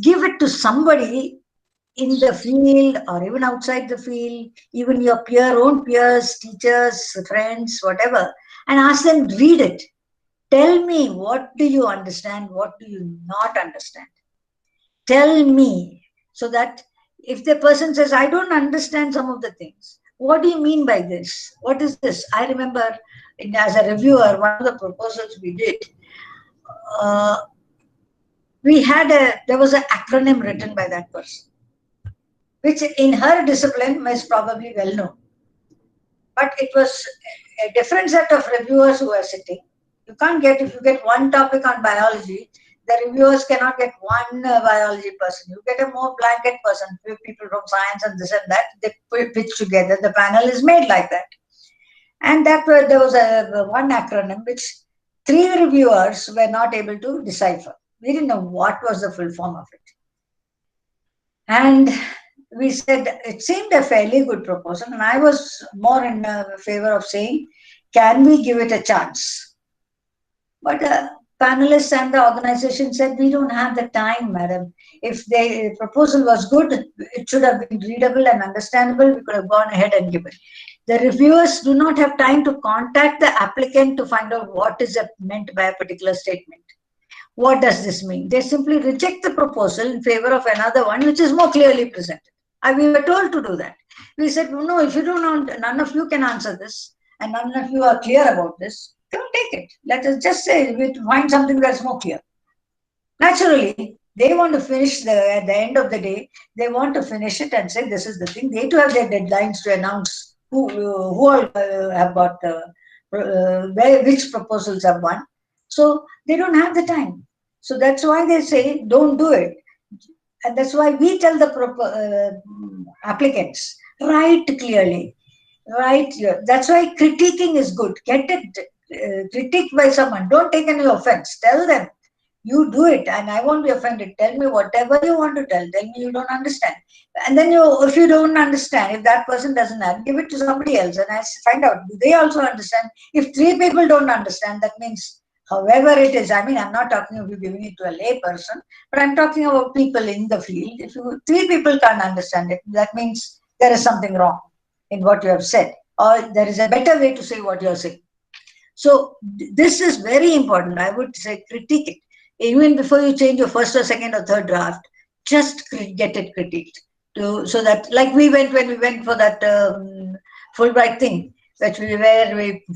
Give it to somebody in the field or even outside the field, even your own peers, teachers, friends, whatever, and ask them, read it. Tell me, what do you understand? What do you not understand? Tell me, so that if the person says, I don't understand some of the things, what do you mean by this? What is this? I remember as a reviewer, one of the proposals we did, there was an acronym written by that person, which in her discipline was probably well known. But it was a different set of reviewers who were sitting. You can't get, if you get one topic on biology, the reviewers cannot get one biology person. You get a more blanket person, people from science and this and that, they pitch together. The panel is made like that. And there was one acronym which 3 reviewers were not able to decipher. We didn't know what was the full form of it. And we said, it seemed a fairly good proposal. And I was more in favor of saying, can we give it a chance? But the panelists and the organization said, we don't have the time, madam. If the proposal was good, it should have been readable and understandable. We could have gone ahead and given. The reviewers do not have time to contact the applicant to find out what is meant by a particular statement. What does this mean? They simply reject the proposal in favor of another one which is more clearly presented. We were told to do that. We said, no, if you don't know, none of you can answer this, and none of you are clear about this, don't take it. Let us just say we find something that's more clear. Naturally, they want to finish at the end of the day, they want to finish it and say, this is the thing. They too have their deadlines to announce who all have got which proposals have won. So they don't have the time. So that's why they say, don't do it. And that's why we tell the applicants, write clearly. Right? That's why critiquing is good. Get it critiqued by someone. Don't take any offense. Tell them, you do it and I won't be offended. Tell me whatever you want to tell. Tell me you don't understand. And then if you don't understand, if that person doesn't have, give it to somebody else and I find out, do they also understand? If 3 people don't understand, that means however it is, I mean, I'm not talking of you giving it to a lay person, but I'm talking about people in the field. If 3 people can't understand it, that means there is something wrong in what you have said. or there is a better way to say what you're saying. So this is very important. I would say critique it. Even before you change your first or second or third draft, just get it critiqued. So that, like when we went for that Fulbright thing, which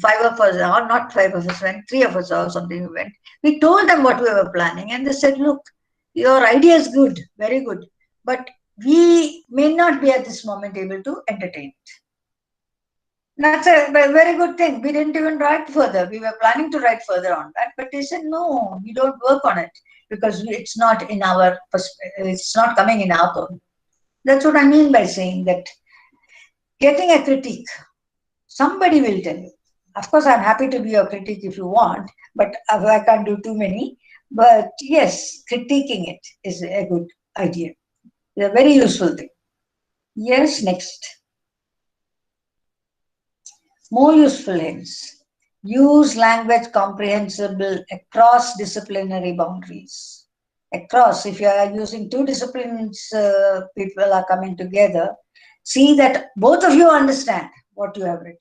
five of us, or not five of us went, three of us or something we went. We told them what we were planning, and they said, look, your idea is good, very good, but we may not be at this moment able to entertain it. That's a very good thing. We didn't even write further. We were planning to write further on that, but they said, no, we don't work on it because it's not in our, it's not coming in our code. That's what I mean by saying that getting a critique, somebody will tell you. Of course, I'm happy to be your critique if you want, but I can't do too many. But yes, critiquing it is a good idea. It's a very useful thing. Yes, next. More useful hints. Use language comprehensible across disciplinary boundaries. Across, if you are using two disciplines, people are coming together, see that both of you understand what you have written.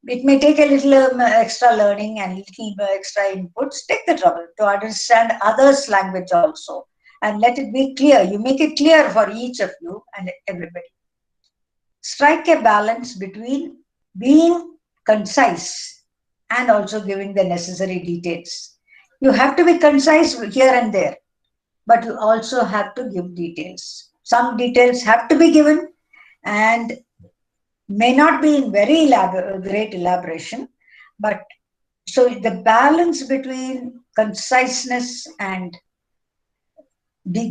It may take a little extra learning and little extra inputs. Take the trouble to understand others' language also and let it be clear. You make it clear for each of you and everybody. Strike a balance between being concise and also giving the necessary details. You have to be concise here and there, but you also have to give details. Some details have to be given and may not be in very great elaboration, but so the balance between conciseness and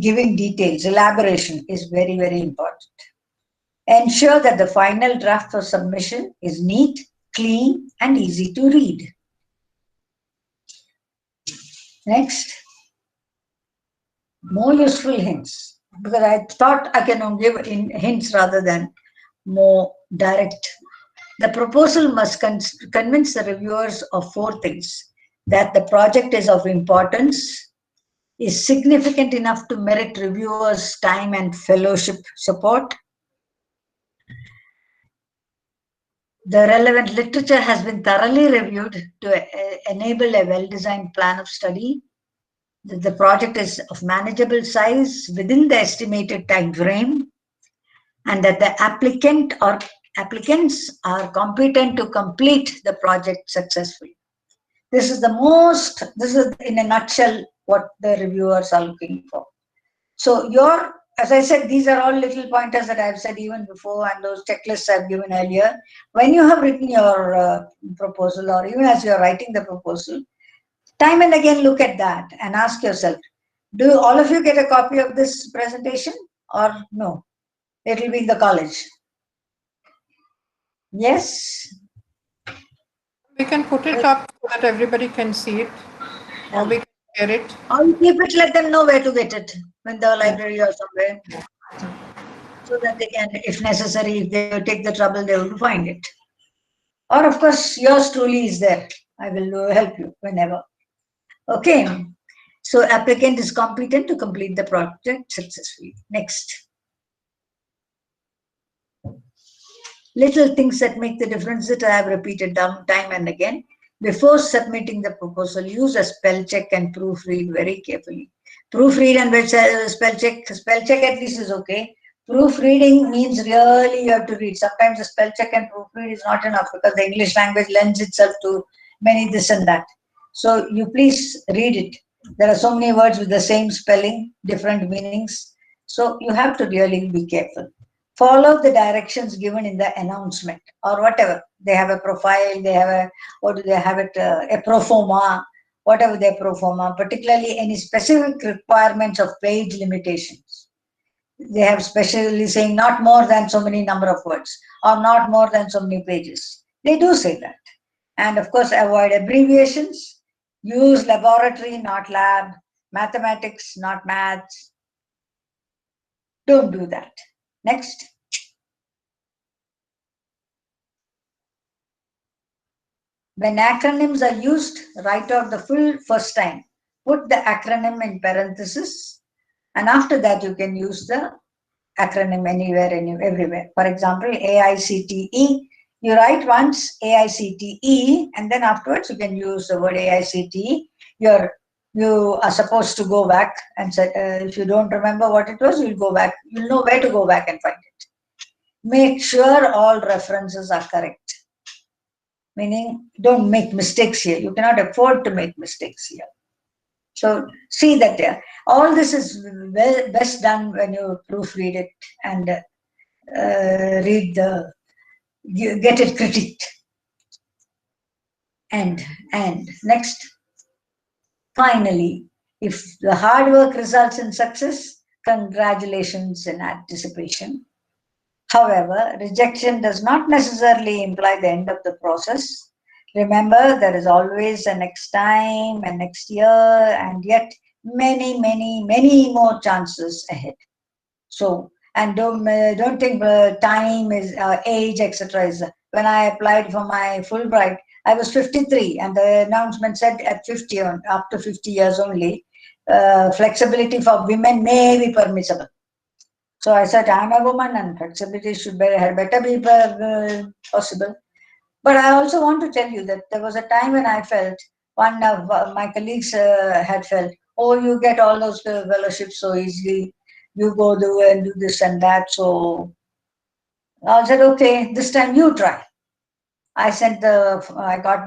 giving details, elaboration is very, very important. Ensure that the final draft for submission is neat, clean, and easy to read. Next, more useful hints, because I thought I can give hints rather than more direct. The proposal must convince the reviewers of four things: that the project is of importance, is significant enough to merit reviewers' time and fellowship support, the relevant literature has been thoroughly reviewed to enable a well-designed plan of study, that the project is of manageable size within the estimated time frame, and that the applicant or applicants are competent to complete the project successfully. This is in a nutshell what the reviewers are looking for. So as I said, these are all little pointers that I've said even before, and those checklists I've given earlier. When you have written your proposal, or even as you're writing the proposal, time and again look at that and ask yourself, do all of you get a copy of this presentation or no? It will be in the college. Yes? We can put it up so that everybody can see it, or we can share it. Or you keep it, let them know where to get it, in the library or somewhere, so that they can, if necessary, if they take the trouble, they will find it. Or of course, yours truly is there. I will help you whenever. Okay. So applicant is competent to complete the project successfully. Next. Little things that make the difference that I have repeated time and again. Before submitting the proposal, use a spell check and proofread very carefully. Proofread and spell check at least is okay. Proofreading means really you have to read. Sometimes the spell check and proofread is not enough because the English language lends itself to many this and that. So you please read it. There are so many words with the same spelling, different meanings. So you have to really be careful. Follow the directions given in the announcement or whatever. They have a profile, they have a, what do they have it, a pro forma, whatever their pro forma, particularly any specific requirements of page limitations. They have specially saying not more than so many number of words or not more than so many pages. They do say that. And of course, avoid abbreviations. Use laboratory, not lab. Mathematics, not maths. Don't do that. Next. When acronyms are used, write out the full first time. Put the acronym in parentheses, and after that you can use the acronym anywhere, everywhere. For example, AICTE You write once AICTE, and then afterwards you can use the word AICTE. You are supposed to go back and say, if you don't remember what it was, you'll go back. You'll know where to go back and find it. Make sure all references are correct. Meaning, don't make mistakes here. You cannot afford to make mistakes here. So see that there. All this is best done when you proofread it and get it critiqued. And next, finally, if the hard work results in success, congratulations in anticipation. However, rejection does not necessarily imply the end of the process. Remember, there is always a next time and next year, and yet many, many, many more chances ahead. So, and don't think time is age, etc. is. When I applied for my Fulbright, I was 53, and the announcement said at 50, or after 50 years only, flexibility for women may be permissible. So I said, I'm a woman and flexibility should better be possible. But I also want to tell you that there was a time when I felt, one of my colleagues had felt, oh, you get all those fellowships so easily. You go do and do this and that. So I said, okay, this time you try. I got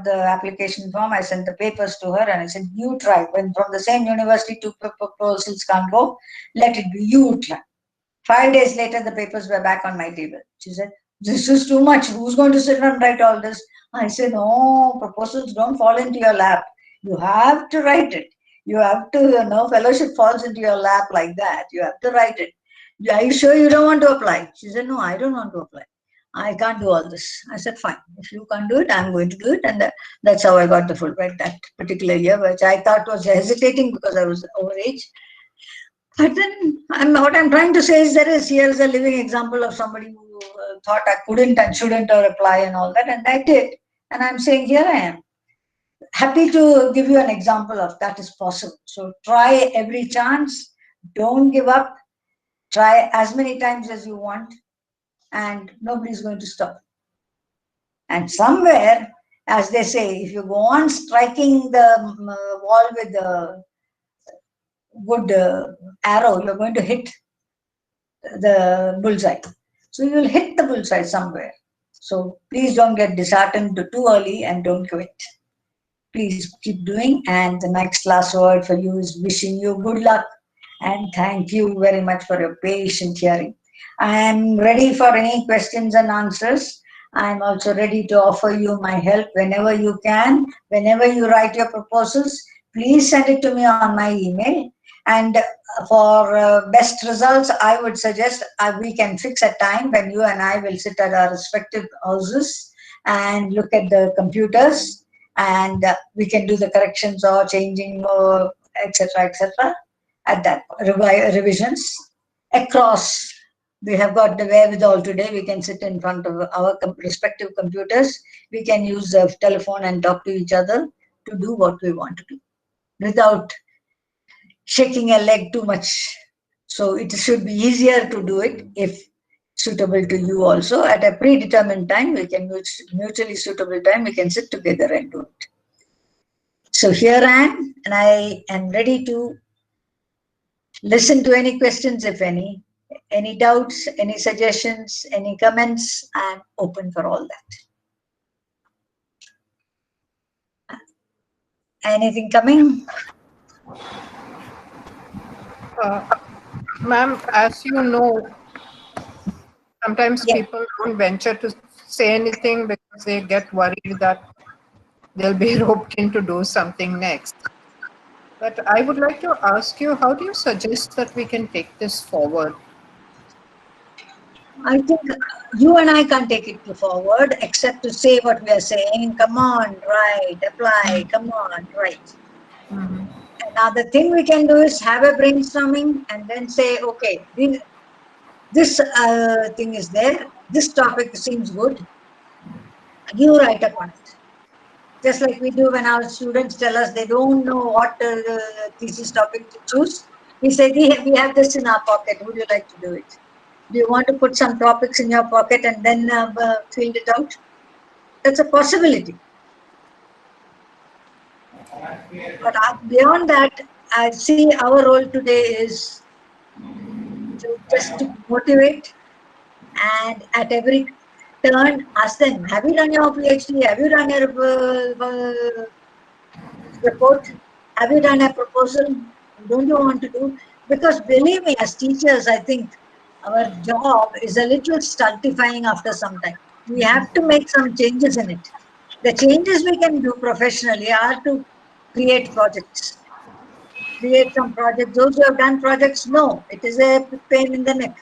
the application form, I sent the papers to her, and I said, you try. When from the same university, two proposals can't go, let it be, you try. 5 days later, the papers were back on my table. She said, this is too much. Who's going to sit and write all this? I said, no, proposals don't fall into your lap. You have to write it. You have to, fellowship falls into your lap like that. You have to write it. Are you sure you don't want to apply? She said, no, I don't want to apply. I can't do all this. I said, fine. If you can't do it, I'm going to do it. And that's how I got the Fulbright that particular year, which I thought was hesitating because I was overage. But then what I'm trying to say is here's a living example of somebody who thought I couldn't and shouldn't apply and all that, and I did. And I'm saying, here I am. Happy to give you an example of that is possible. So try every chance. Don't give up. Try as many times as you want, and nobody's going to stop. And somewhere, as they say, if you go on striking the wall with the good arrow, you're going to hit the bullseye. So you will hit the bullseye somewhere. So please don't get disheartened too early and don't quit. Please keep doing. And the next last word for you is wishing you good luck. And thank you very much for your patient hearing. I am ready for any questions and answers. I'm also ready to offer you my help whenever you can. Whenever you write your proposals, please send it to me on my email. And for best results, I would suggest we can fix a time when you and I will sit at our respective houses and look at the computers, and we can do the corrections or changing, etc., at that revisions across. We have got the wherewithal today. We can sit in front of our respective computers. We can use the telephone and talk to each other to do what we want to do without shaking a leg too much. So it should be easier to do it if suitable to you also. At a predetermined time, we can mutually suitable time, we can sit together and do it. So here I am, and I am ready to listen to any questions, if any doubts, any suggestions, any comments. I'm open for all that. Anything coming? Ma'am, as you know, sometimes Yeah. people don't venture to say anything because they get worried that they'll be roped in to do something next. But I would like to ask you, how do you suggest that we can take this forward? I think you and I can't take it forward except to say what we are saying. Come on, write, apply, come on, write. Mm-hmm. Now the thing we can do is have a brainstorming and then say, okay, this thing is there, this topic seems good, you write upon it. Just like we do when our students tell us they don't know what thesis topic to choose. We say, we have this in our pocket, would you like to do it? Do you want to put some topics in your pocket and then fill it out? That's a possibility. But beyond that, I see our role today is just to motivate, and at every turn ask them, have you done your PhD? Have you done your report? Have you done a proposal? Don't you want to do? Because believe me, as teachers, I think our job is a little stultifying after some time. We have to make some changes in it. The changes we can do professionally are to create projects. Create some projects. Those who have done projects know it is a pain in the neck.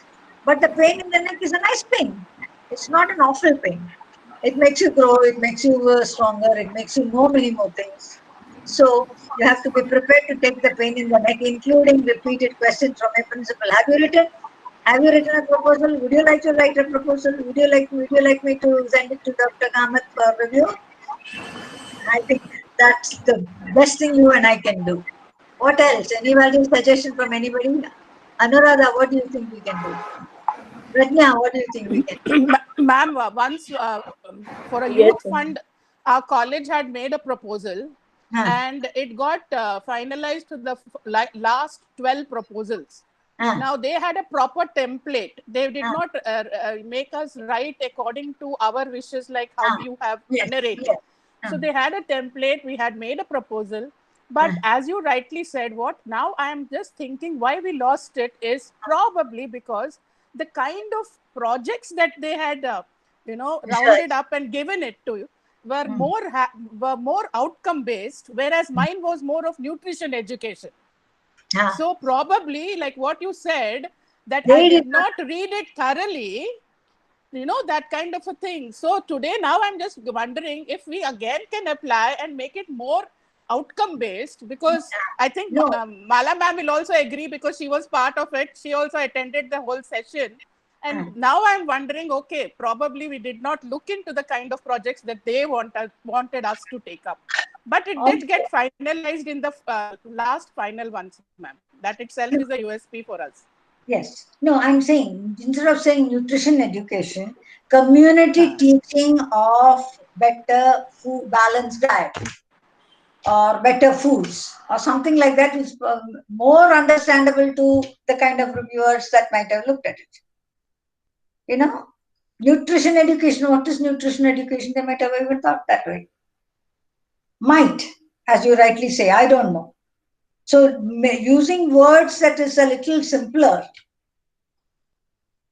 But the pain in the neck is a nice pain. It's not an awful pain. It makes you grow, it makes you stronger, it makes you know many more things. So you have to be prepared to take the pain in the neck, including repeated questions from a principal. Have you written a proposal? Would you like to write a proposal? Would you like me to send it to Dr. Kamath for review? I think that's the best thing you and I can do. What else? Anybody suggestion from anybody? Anuradha, what do you think we can do? Prajna, what do you think we can do? Ma'am, once for a Yes, youth ma'am. fund, our college had made a proposal and it got finalized to the last 12 proposals. Now they had a proper template. They did not make us write according to our wishes, like how you have narrated. So they had a template. We had made a proposal. But as you rightly said, what now I am just thinking why we lost it is probably because the kind of projects that they had, rounded up and given it to you were more outcome based, whereas mine was more of nutrition education. So probably, like what you said, that I did not read it thoroughly, that kind of a thing. So today, now I'm just wondering if we again can apply and make it more outcome based, because I think Mala ma'am will also agree, because she was part of it. She also attended the whole session. And now I'm wondering, okay, probably we did not look into the kind of projects that they wanted us to take up. But it did get finalized in the last final ones, ma'am. That itself is a USP for us. Yes. No, I'm saying, instead of saying nutrition education, community teaching of better food, balanced diet, or better foods, or something like that is more understandable to the kind of reviewers that might have looked at it. Nutrition education, what is nutrition education? They might have even thought that way. Might, as you rightly say, I don't know. So using words that is a little simpler.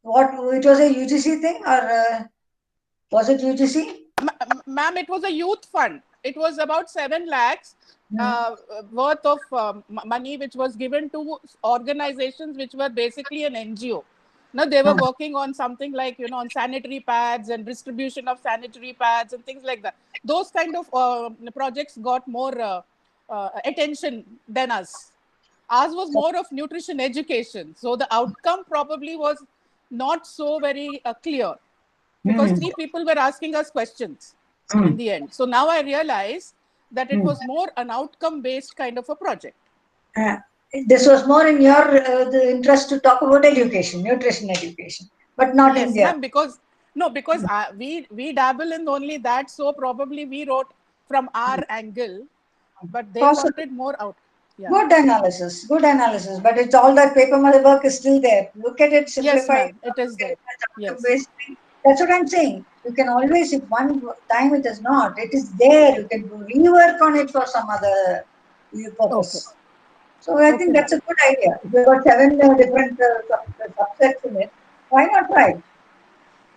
What, it was a UGC thing, or was it UGC? Ma'am, it was a youth fund. It was about 7 lakhs worth of money, which was given to organizations which were basically an NGO. Now they were working on something like, on sanitary pads and distribution of sanitary pads and things like that. Those kind of projects got more attention than us. Ours was more of nutrition education. So the outcome probably was not so very clear, because 3 people were asking us questions in the end. So now I realize that it was more an outcome-based kind of a project. This was more in your the interest to talk about education, nutrition education, but not yes, India. Ma'am, because we dabble in only that, so probably we wrote from our angle, but they wanted more out. Yeah. Good analysis, but it's all that paper work is still there. Look at it, simplify. Yes, ma'am, it is there. Yes. That's what I'm saying. You can always, if one time it is not, it is there. You can rework on it for some other purpose. Okay. So I think that's a good idea. If you've got 7 different subsets in it, why not try?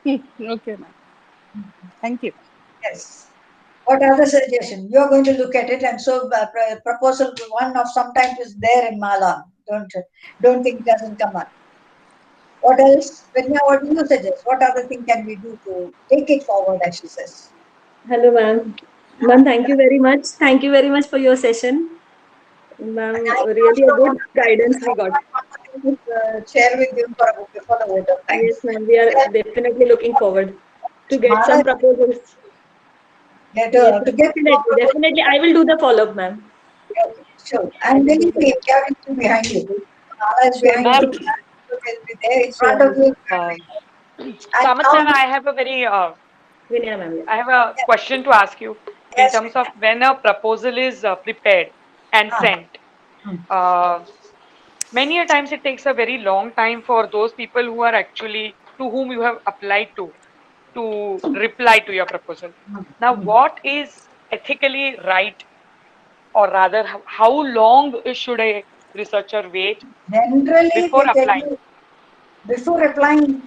Okay, ma'am. Thank you. Yes. What other suggestion? You are going to look at it, and so proposal 1 of sometimes is there in Mala. Don't think it doesn't come up. What else? Prajna, what do you suggest? What other thing can we do to take it forward, as she says? Hello, ma'am. Ma'am, thank you very much. Thank you very much for your session. Ma'am, really a good guidance we got. Share with you for the vote of thanks. Yes, ma'am. We are definitely looking forward to get some proposals. Yes, definitely. I will do the follow-up, ma'am. Okay, sure. And believe me, Kevin is behind you. Mala is behind you. Will be there in front of you. Kamath sir, I have a very Vinaya ma'am. I have a question to ask you in Yes. terms of when a proposal is prepared and sent. Uh, Many a times it takes a very long time for those people who are actually to whom you have applied to reply to your proposal. Now, what is ethically right, or rather, how long should a researcher wait Generally, before they tell applying? you before applying,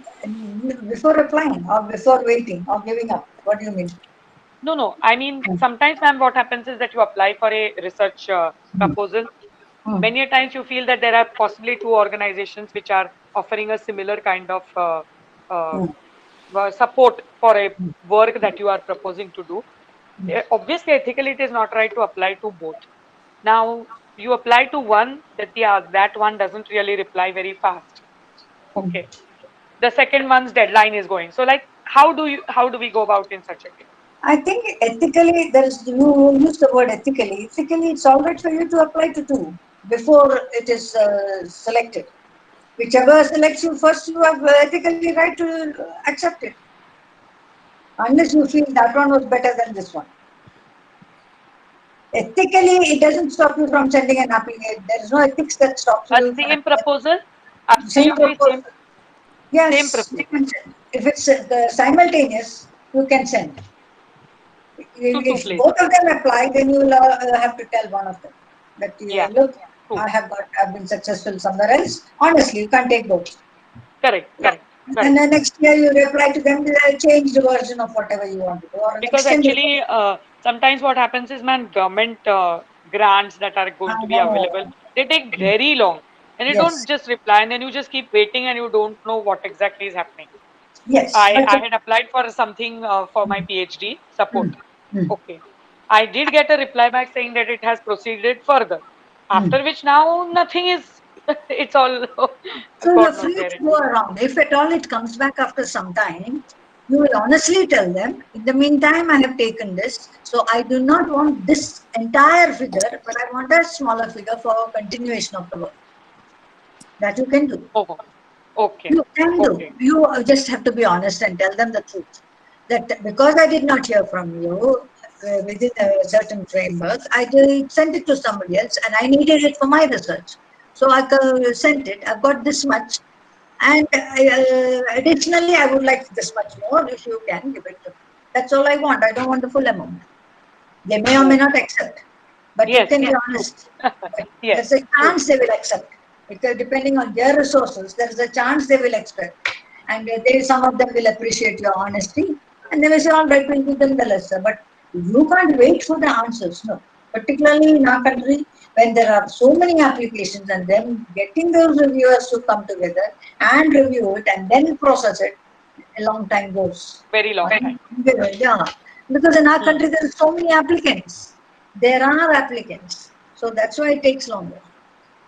before applying, or before waiting, or giving up. What do you mean? No, no. I mean, sometimes, ma'am, what happens is that you apply for a research proposal. Many a times you feel that there are possibly two organizations which are offering a similar kind of uh, support for a work that you are proposing to do. Obviously, ethically, it is not right to apply to both. Now, you apply to one that one doesn't really reply very fast. Okay. The second one's deadline is going. So, like, how do we go about in such a case? I think ethically, there is, you use the word ethically. Ethically, it's all right for you to apply to two before it is selected. Whichever selects you first, you have ethically right to accept it. Unless you feel that one was better than this one. Ethically, it doesn't stop you from sending an application. There is no ethics that stops A you from same proposal, same absolutely proposal. same Yes, you proposal can send. If it's the simultaneous, you can send. to two If places. both of them apply, then you will have to tell one of them that Yeah, look, true. I've been successful somewhere else. Honestly, you can't take both. Correct, correct, And correct. then next year you reply to them with a changed version of whatever you want to do, or an Because extended. actually, sometimes what happens is, man, government grants that are going to be No. available, they take very long, and you don't Yes, just reply, and then you just keep waiting, and you don't know what exactly is happening. yes, I but I had applied for something for my PhD support. mm, mm, Okay, I did get a reply back saying that it has proceeded further. mm. After which now nothing is. It's all So you're God knows free where to it go is. around. If at all it comes back after some time, you will honestly tell them, in the meantime, I have taken this. So I do not want this entire figure, but I want a smaller figure for continuation of the work. That you can do. Oh, okay, You can do. okay, You just have to be honest and tell them the truth. That because I did not hear from you within a certain framework, I did send it to somebody else and I needed it for my research. So I sent it. I've got this much. And additionally, I would like this much more if you can give it to me. That's all I want. I don't want the full amount. They may or may not okay. accept, but you Yes, can be yes, true. honest. But Yes, there's a true. chance they will accept because depending on their resources, there is a chance they will accept, and some of them will appreciate your honesty, and they will say, "All right, we'll give them the lesser." But you can't wait for the answers. No, particularly in our country when there are so many applications, and then getting those reviewers to come together and review it and then process it, a long time goes. Very long time. Yeah, because in our Hmm. country there are so many applicants. There are applicants, so that's why it takes longer.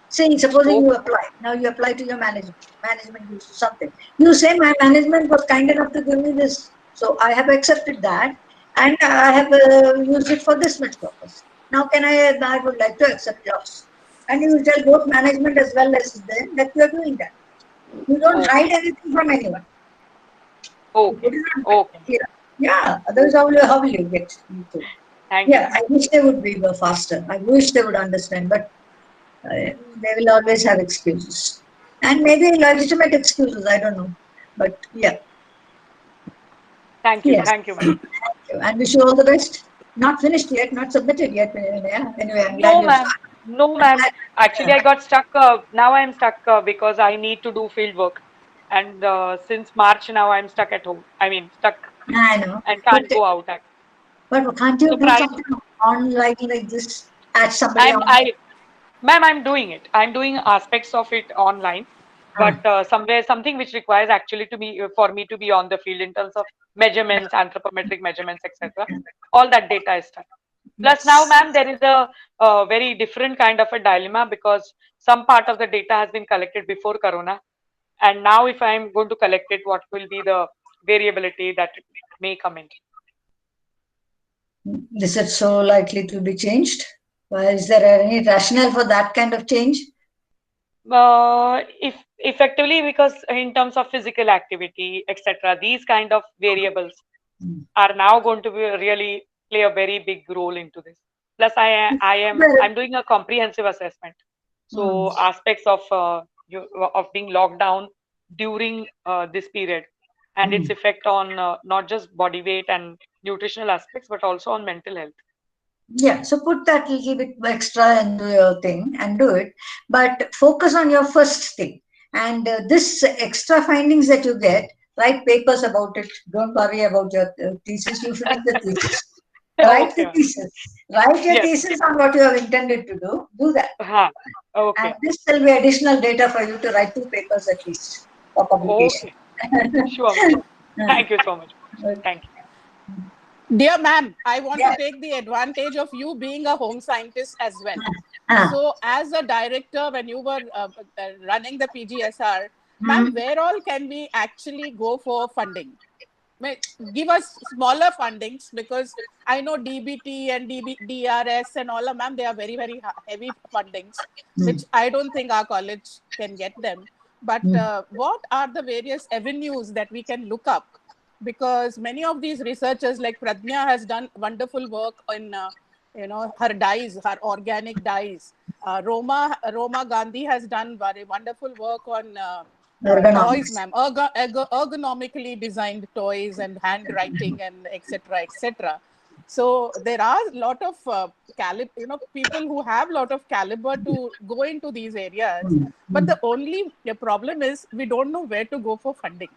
Say, supposing Okay. you apply, now you apply to your management. Management gives you something. You say, my management was kind enough to give me this, so I have accepted that, and I have used it for this much purpose. Now, can I would like to accept yours. And you tell both management as well as them that you are doing that. You don't hide Okay. anything from anyone. You put Okay. it on Okay. here. Yeah, otherwise Okay. how will you get into? Thank you, Yeah, ma'am. I wish they would be faster. I wish they would understand, but they will always have excuses. And maybe legitimate excuses, I don't know. But yeah, Thank you. yes. Thank you, ma'am. And wish you all the best. Not finished yet, not submitted yet. Yeah. Anyway, I'm glad No, you've ma'am. started. No, I'm ma'am. Actually, glad. I got stuck. Now I am stuck because I need to do field work. And since March now, I'm stuck at home. I mean, stuck I know. and But, can't go out. but can't you So, do something online like this? Add somebody I'm, on. I, ma'am, I'm doing it. I'm doing aspects of it online, Ah, but somewhere something which requires actually to be for me to be on the field in terms of measurements, anthropometric measurements, etc. All that data is stuck. Plus, now, yes. ma'am, there is a very different kind of a dilemma because some part of the data has been collected before Corona, and now if I'm going to collect it, what will be the variability that may come in? Is it so likely to be changed? Is there any rationale for that kind of change? If effectively, because in terms of physical activity, etc., these kind of variables are now going to be really play a very big role into this. Plus, I'm doing a comprehensive assessment. So aspects of of being locked down during this period and its effect on not just body weight and nutritional aspects, but also on mental health. Yeah, so put that little bit extra into your thing and do it, but focus on your first thing. And this extra findings that you get, write papers about it. Don't worry about your thesis. You finish the thesis. Write the thesis. Write your thesis on what you have intended to do. Do that. Okay. And this will be additional data for you to write 2 papers at least for publication. Okay. Sure. Thank you so much. Thank you. Dear ma'am, I want to take the advantage of you being a home scientist as well. So as a director, when you were running the PGSR, ma'am, where all can we actually go for funding? Give us smaller fundings, because I know DBT and DRS and all, ma'am, they are very, very heavy fundings, which I don't think our college can get them. But what are the various avenues that we can look up? Because many of these researchers, like Pradnya, has done wonderful work in her dyes, her organic dyes. Roma Gandhi has done very wonderful work on toys, ma'am, ergonomically designed toys and handwriting and etc., etc. So there are a lot of people who have a lot of caliber to go into these areas. But the only problem is we don't know where to go for funding.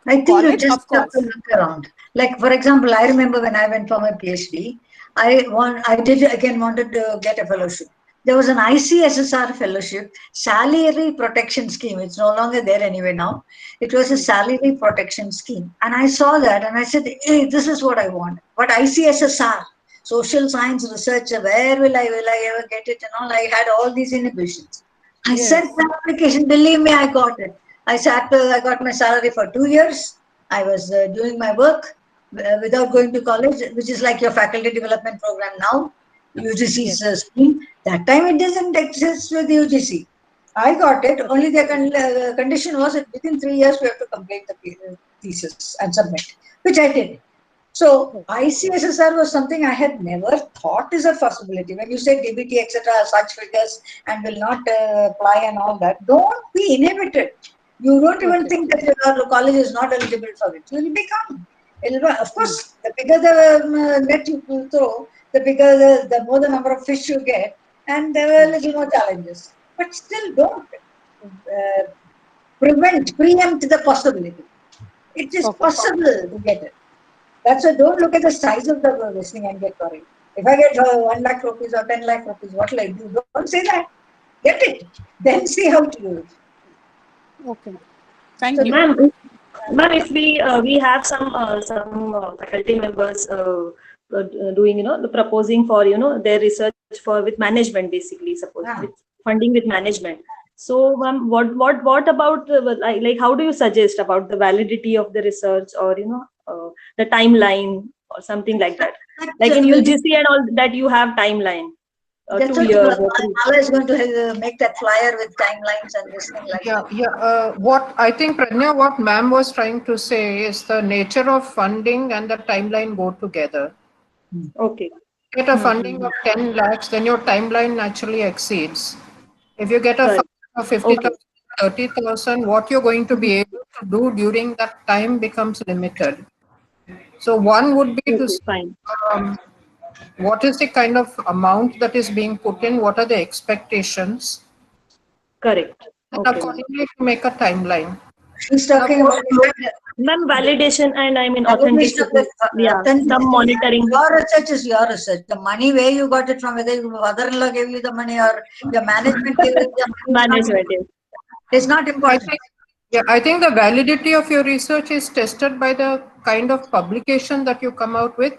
I think you just have to look around. Like, for example, I remember when I went for my PhD, I wanted to get a fellowship. There was an ICSSR fellowship, salary protection scheme. It's no longer there anyway now. It was a salary protection scheme. And I saw that and I said, hey, this is what I want. But ICSSR, social science researcher, where will I ever get it? And all, I had all these inhibitions. I sent the application, believe me, I got it. I got my salary for 2 years. I was doing my work without going to college, which is like your faculty development program now, UGC's scheme. That time it doesn't exist with UGC. I got it. Only the condition was that within 3 years we have to complete the thesis and submit, which I did. So ICSSR was something I had never thought is a possibility. When you say DBT, etc., such figures and will not apply and all that, don't be inhibited. You don't even think that your college is not eligible for it. You will become. Of course, the bigger the net you throw, the bigger the more the number of fish you get, and there are a little more challenges. But still, don't preempt the possibility. It is possible to get it. That's why don't look at the size of the listing and get worried. If I get 1 lakh rupees or 10 lakh rupees, what will I do? Don't say that. Get it. Then see how to do it. Okay. Thank you. Ma'am, if we have some faculty members doing the proposing for their research for with management, basically, suppose with funding with management. So ma'am, what about like how do you suggest about the validity of the research, or the timeline or something like that? Like in UGC and all that, you have timeline. 2 years. Mala is going to make that flyer with timelines and this thing like that. What I think, Pradnya, what ma'am was trying to say is the nature of funding and the timeline go together. Okay. Get a funding of 10 lakhs, then your timeline naturally exceeds. If you get a funding of 50,000, 30,000, what you're going to be able to do during that time becomes limited. So one would be to find what is the kind of amount that is being put in, what are the expectations. Correct. And accordingly to make a timeline. She's talking about validation and authenticity. Some monitoring. Your research is your research. The money, where you got it from, whether your mother-in-law gave you the money or your management gave you the money. Management. It's not important. I think the validity of your research is tested by the kind of publication that you come out with.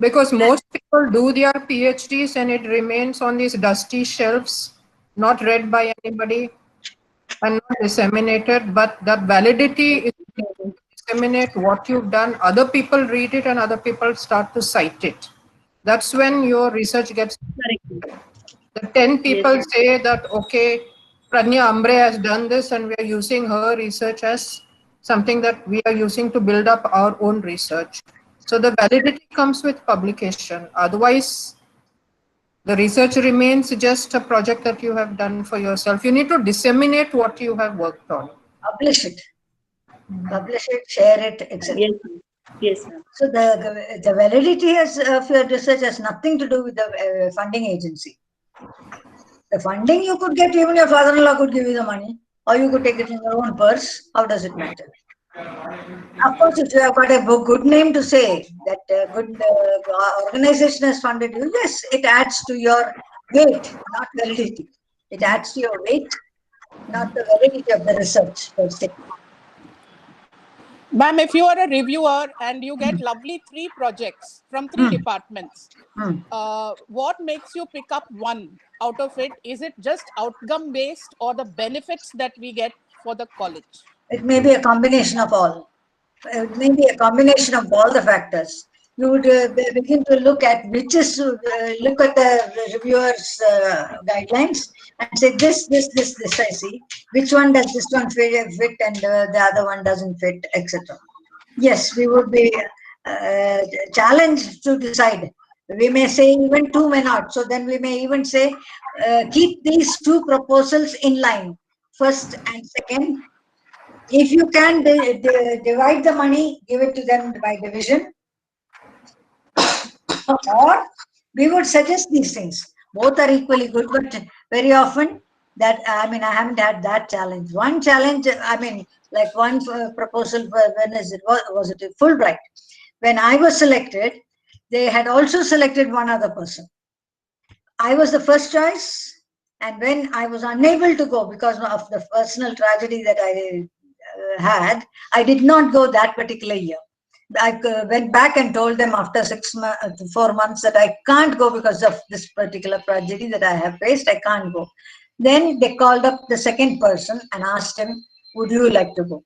Because most people do their PhDs and it remains on these dusty shelves, not read by anybody and not disseminated. But the validity is to disseminate what you've done. Other people read it and other people start to cite it. That's when your research gets correct. The 10 people say that, okay, Pranya Ambre has done this and we are using her research as something that we are using to build up our own research. So the validity comes with publication. Otherwise, the research remains just a project that you have done for yourself. You need to disseminate what you have worked on. Publish it. Publish it, share it, etc. Yes, yes, ma'am. So the validity of your research has nothing to do with the funding agency. The funding you could get, even your father-in-law could give you the money, or you could take it in your own purse. How does it matter? Of course, if you have got a good name to say that good organization has funded you, yes, it adds to your weight, not validity. It adds to your weight, not the validity of the research per se. Ma'am, if you are a reviewer and you get lovely 3 projects from 3 departments, what makes you pick up one out of it? Is it just outcome based or the benefits that we get for the college? It may be a combination of all. It may be a combination of all the factors. You would begin to look at look at the reviewer's guidelines and say this I see. Which one does this one fit and the other one doesn't fit, etc. Yes, we would be challenged to decide. We may say even 2 may not. So then we may even say keep these 2 proposals in line, first and second. If you can divide the money, give it to them by division. Or we would suggest these things. Both are equally good, but very often that, I haven't had that challenge. One challenge, like one proposal, when is it? Was it Fulbright? When I was selected, they had also selected one other person. I was the first choice, and when I was unable to go because of the personal tragedy that I had, I did not go that particular year. I went back and told them after 4 months that I can't go because of this particular tragedy that I have faced. I can't go. Then they called up the second person and asked him, would you like to go?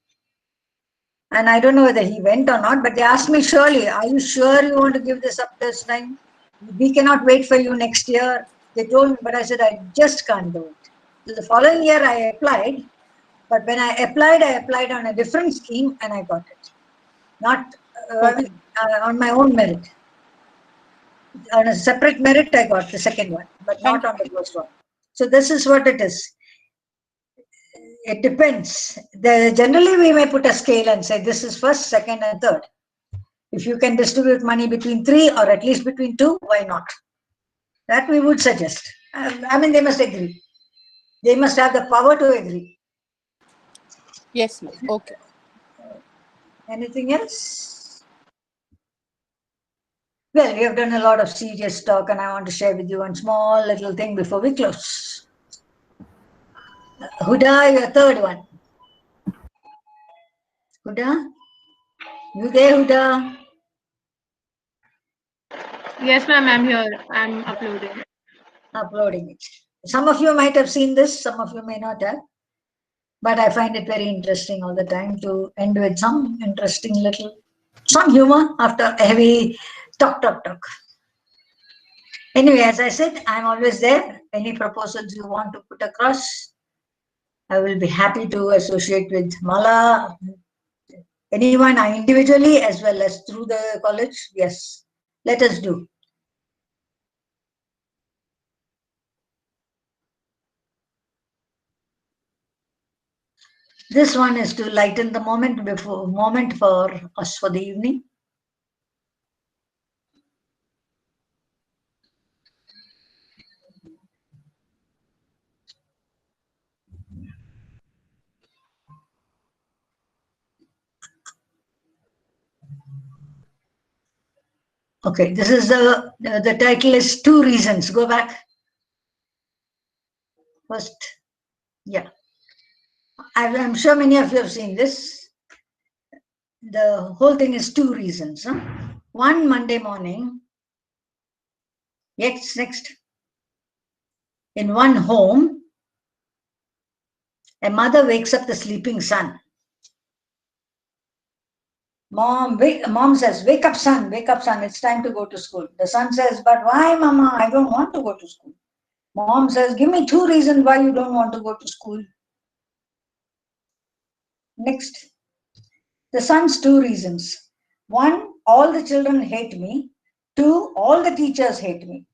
And I don't know whether he went or not, but they asked me, surely, are you sure you want to give this up this time? We cannot wait for you next year. They told me, but I said, I just can't do it. So the following year I applied, but when I applied on a different scheme and I got it. Not on my own merit. On a separate merit, I got the second one, but not on the first one. So this is what it is. It depends. Generally, we may put a scale and say this is first, second, and third. If you can distribute money between 3 or at least between 2, why not? That we would suggest. They must agree. They must have the power to agree. Yes, ma'am. Okay. Anything else? Well, we have done a lot of serious talk, and I want to share with you one small little thing before we close. Huda, your third one. Huda? You there, Huda? Yes, ma'am, I'm here. I'm uploading. Uploading it. Some of you might have seen this, some of you may not have. But I find it very interesting all the time to end with some interesting some humor after a heavy talk. Anyway, as I said, I'm always there. Any proposals you want to put across, I will be happy to associate with Mala, anyone, I individually as well as through the college. Yes, let us do. This one is to lighten the moment for us for the evening. Okay, this is the title is 2 Reasons. Go back. First, yeah. I'm sure many of you have seen this. The whole thing is 2 reasons. Huh? One Monday morning, next. In one home, a mother wakes up the sleeping son. Mom says, wake up son, it's time to go to school. The son says, but why mama, I don't want to go to school. Mom says, give me 2 reasons why you don't want to go to school. Next, The son's 2 reasons. 1, all the children hate me. 2, all the teachers hate me.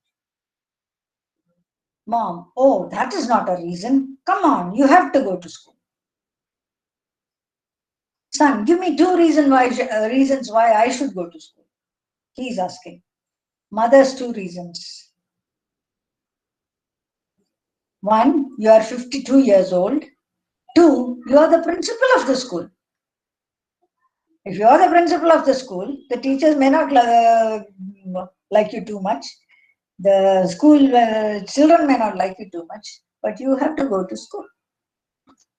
Mom, oh, that is not a reason. Come on, you have to go to school. Son, give me 2 reasons why I should go to school. He is asking. Mother's 2 reasons. 1, you are 52 years old. 2, you are the principal of the school. If you are the principal of the school, the teachers may not like you too much. The school children may not like you too much, but you have to go to school.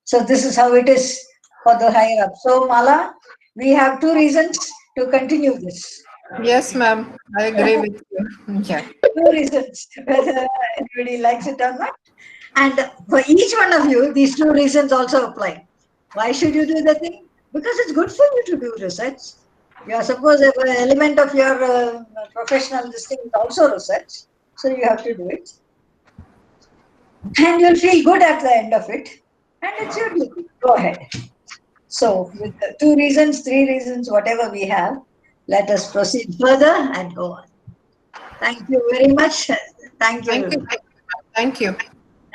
So this is how it is for the higher up. So Mala, we have 2 reasons to continue this. Yes, ma'am. I agree with you. Yeah. 2 reasons, whether anybody likes it or not. And for each one of you, these 2 reasons also apply. Why should you do the thing? Because it's good for you to do research. You are supposed an element of your professional this thing is also research. So you have to do it. And you'll feel good at the end of it. And it's your duty. Go ahead. So with the 2 reasons, 3 reasons, whatever we have, let us proceed further and go on. Thank you very much. Thank you. Thank you. Thank you.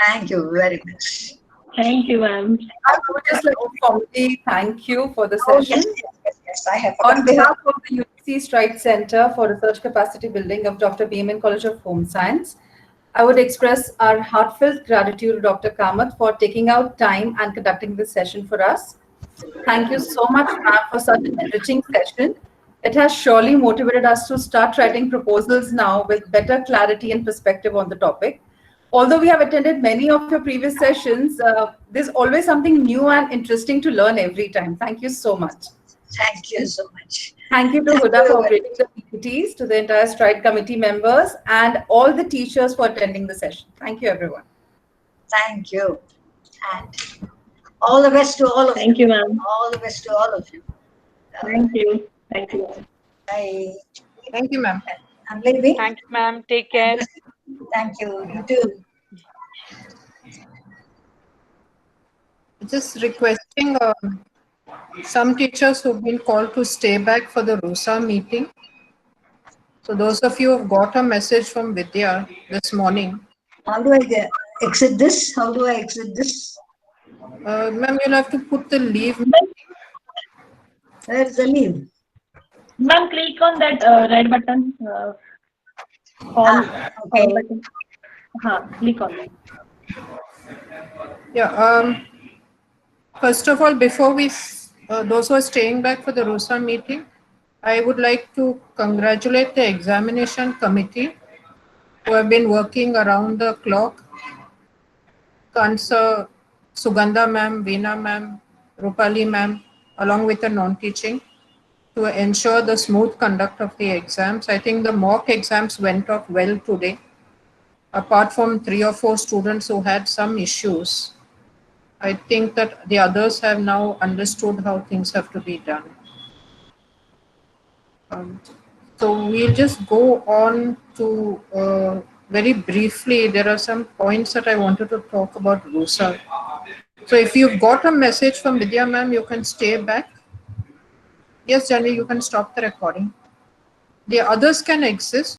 Thank you very much. Thank you, ma'am. I would just like to formally thank you for the session. Yes, I have. On behalf of the UGC Stride Center for Research Capacity Building of Dr. Beeman College of Home Science, I would express our heartfelt gratitude to Dr. Kamath for taking out time and conducting this session for us. Thank you so much, ma'am, for such an enriching session. It has surely motivated us to start writing proposals now with better clarity and perspective on the topic. Although we have attended many of your previous sessions, there's always something new and interesting to learn every time. Thank you so much. Thank you so much. Thank you to Huda for operating the PPTs, to the entire Stride committee members, and all the teachers for attending the session. Thank you, everyone. Thank you. And all the best to all of you. Thank you, ma'am. All the best to all of you. Thank you. Thank you. Bye. Thank you, ma'am. I'm leaving. Thank you, ma'am. Take care. Thank you. You too. Just requesting some teachers who've been called to stay back for the RUSA meeting. So those of you who've got a message from Vidya this morning. How do I exit this? How do I exit this? Ma'am, you'll have to put the leave. Where's the leave? Ma'am, click on that red button. Okay. Button. Click on that. Yeah. First of all, before we, those who are staying back for the RUSA meeting, I would like to congratulate the examination committee who have been working around the clock. Kansa, Sugandha ma'am, Veena ma'am, Rupali ma'am, along with the non-teaching, to ensure the smooth conduct of the exams. I think the mock exams went off well today. Apart from 3 or 4 students who had some issues, I think that the others have now understood how things have to be done. So we'll just go on to very briefly, there are some points that I wanted to talk about RUSA. So if you've got a message from Vidya ma'am, you can stay back. Yes, Janvi, you can stop the recording. The others can exist.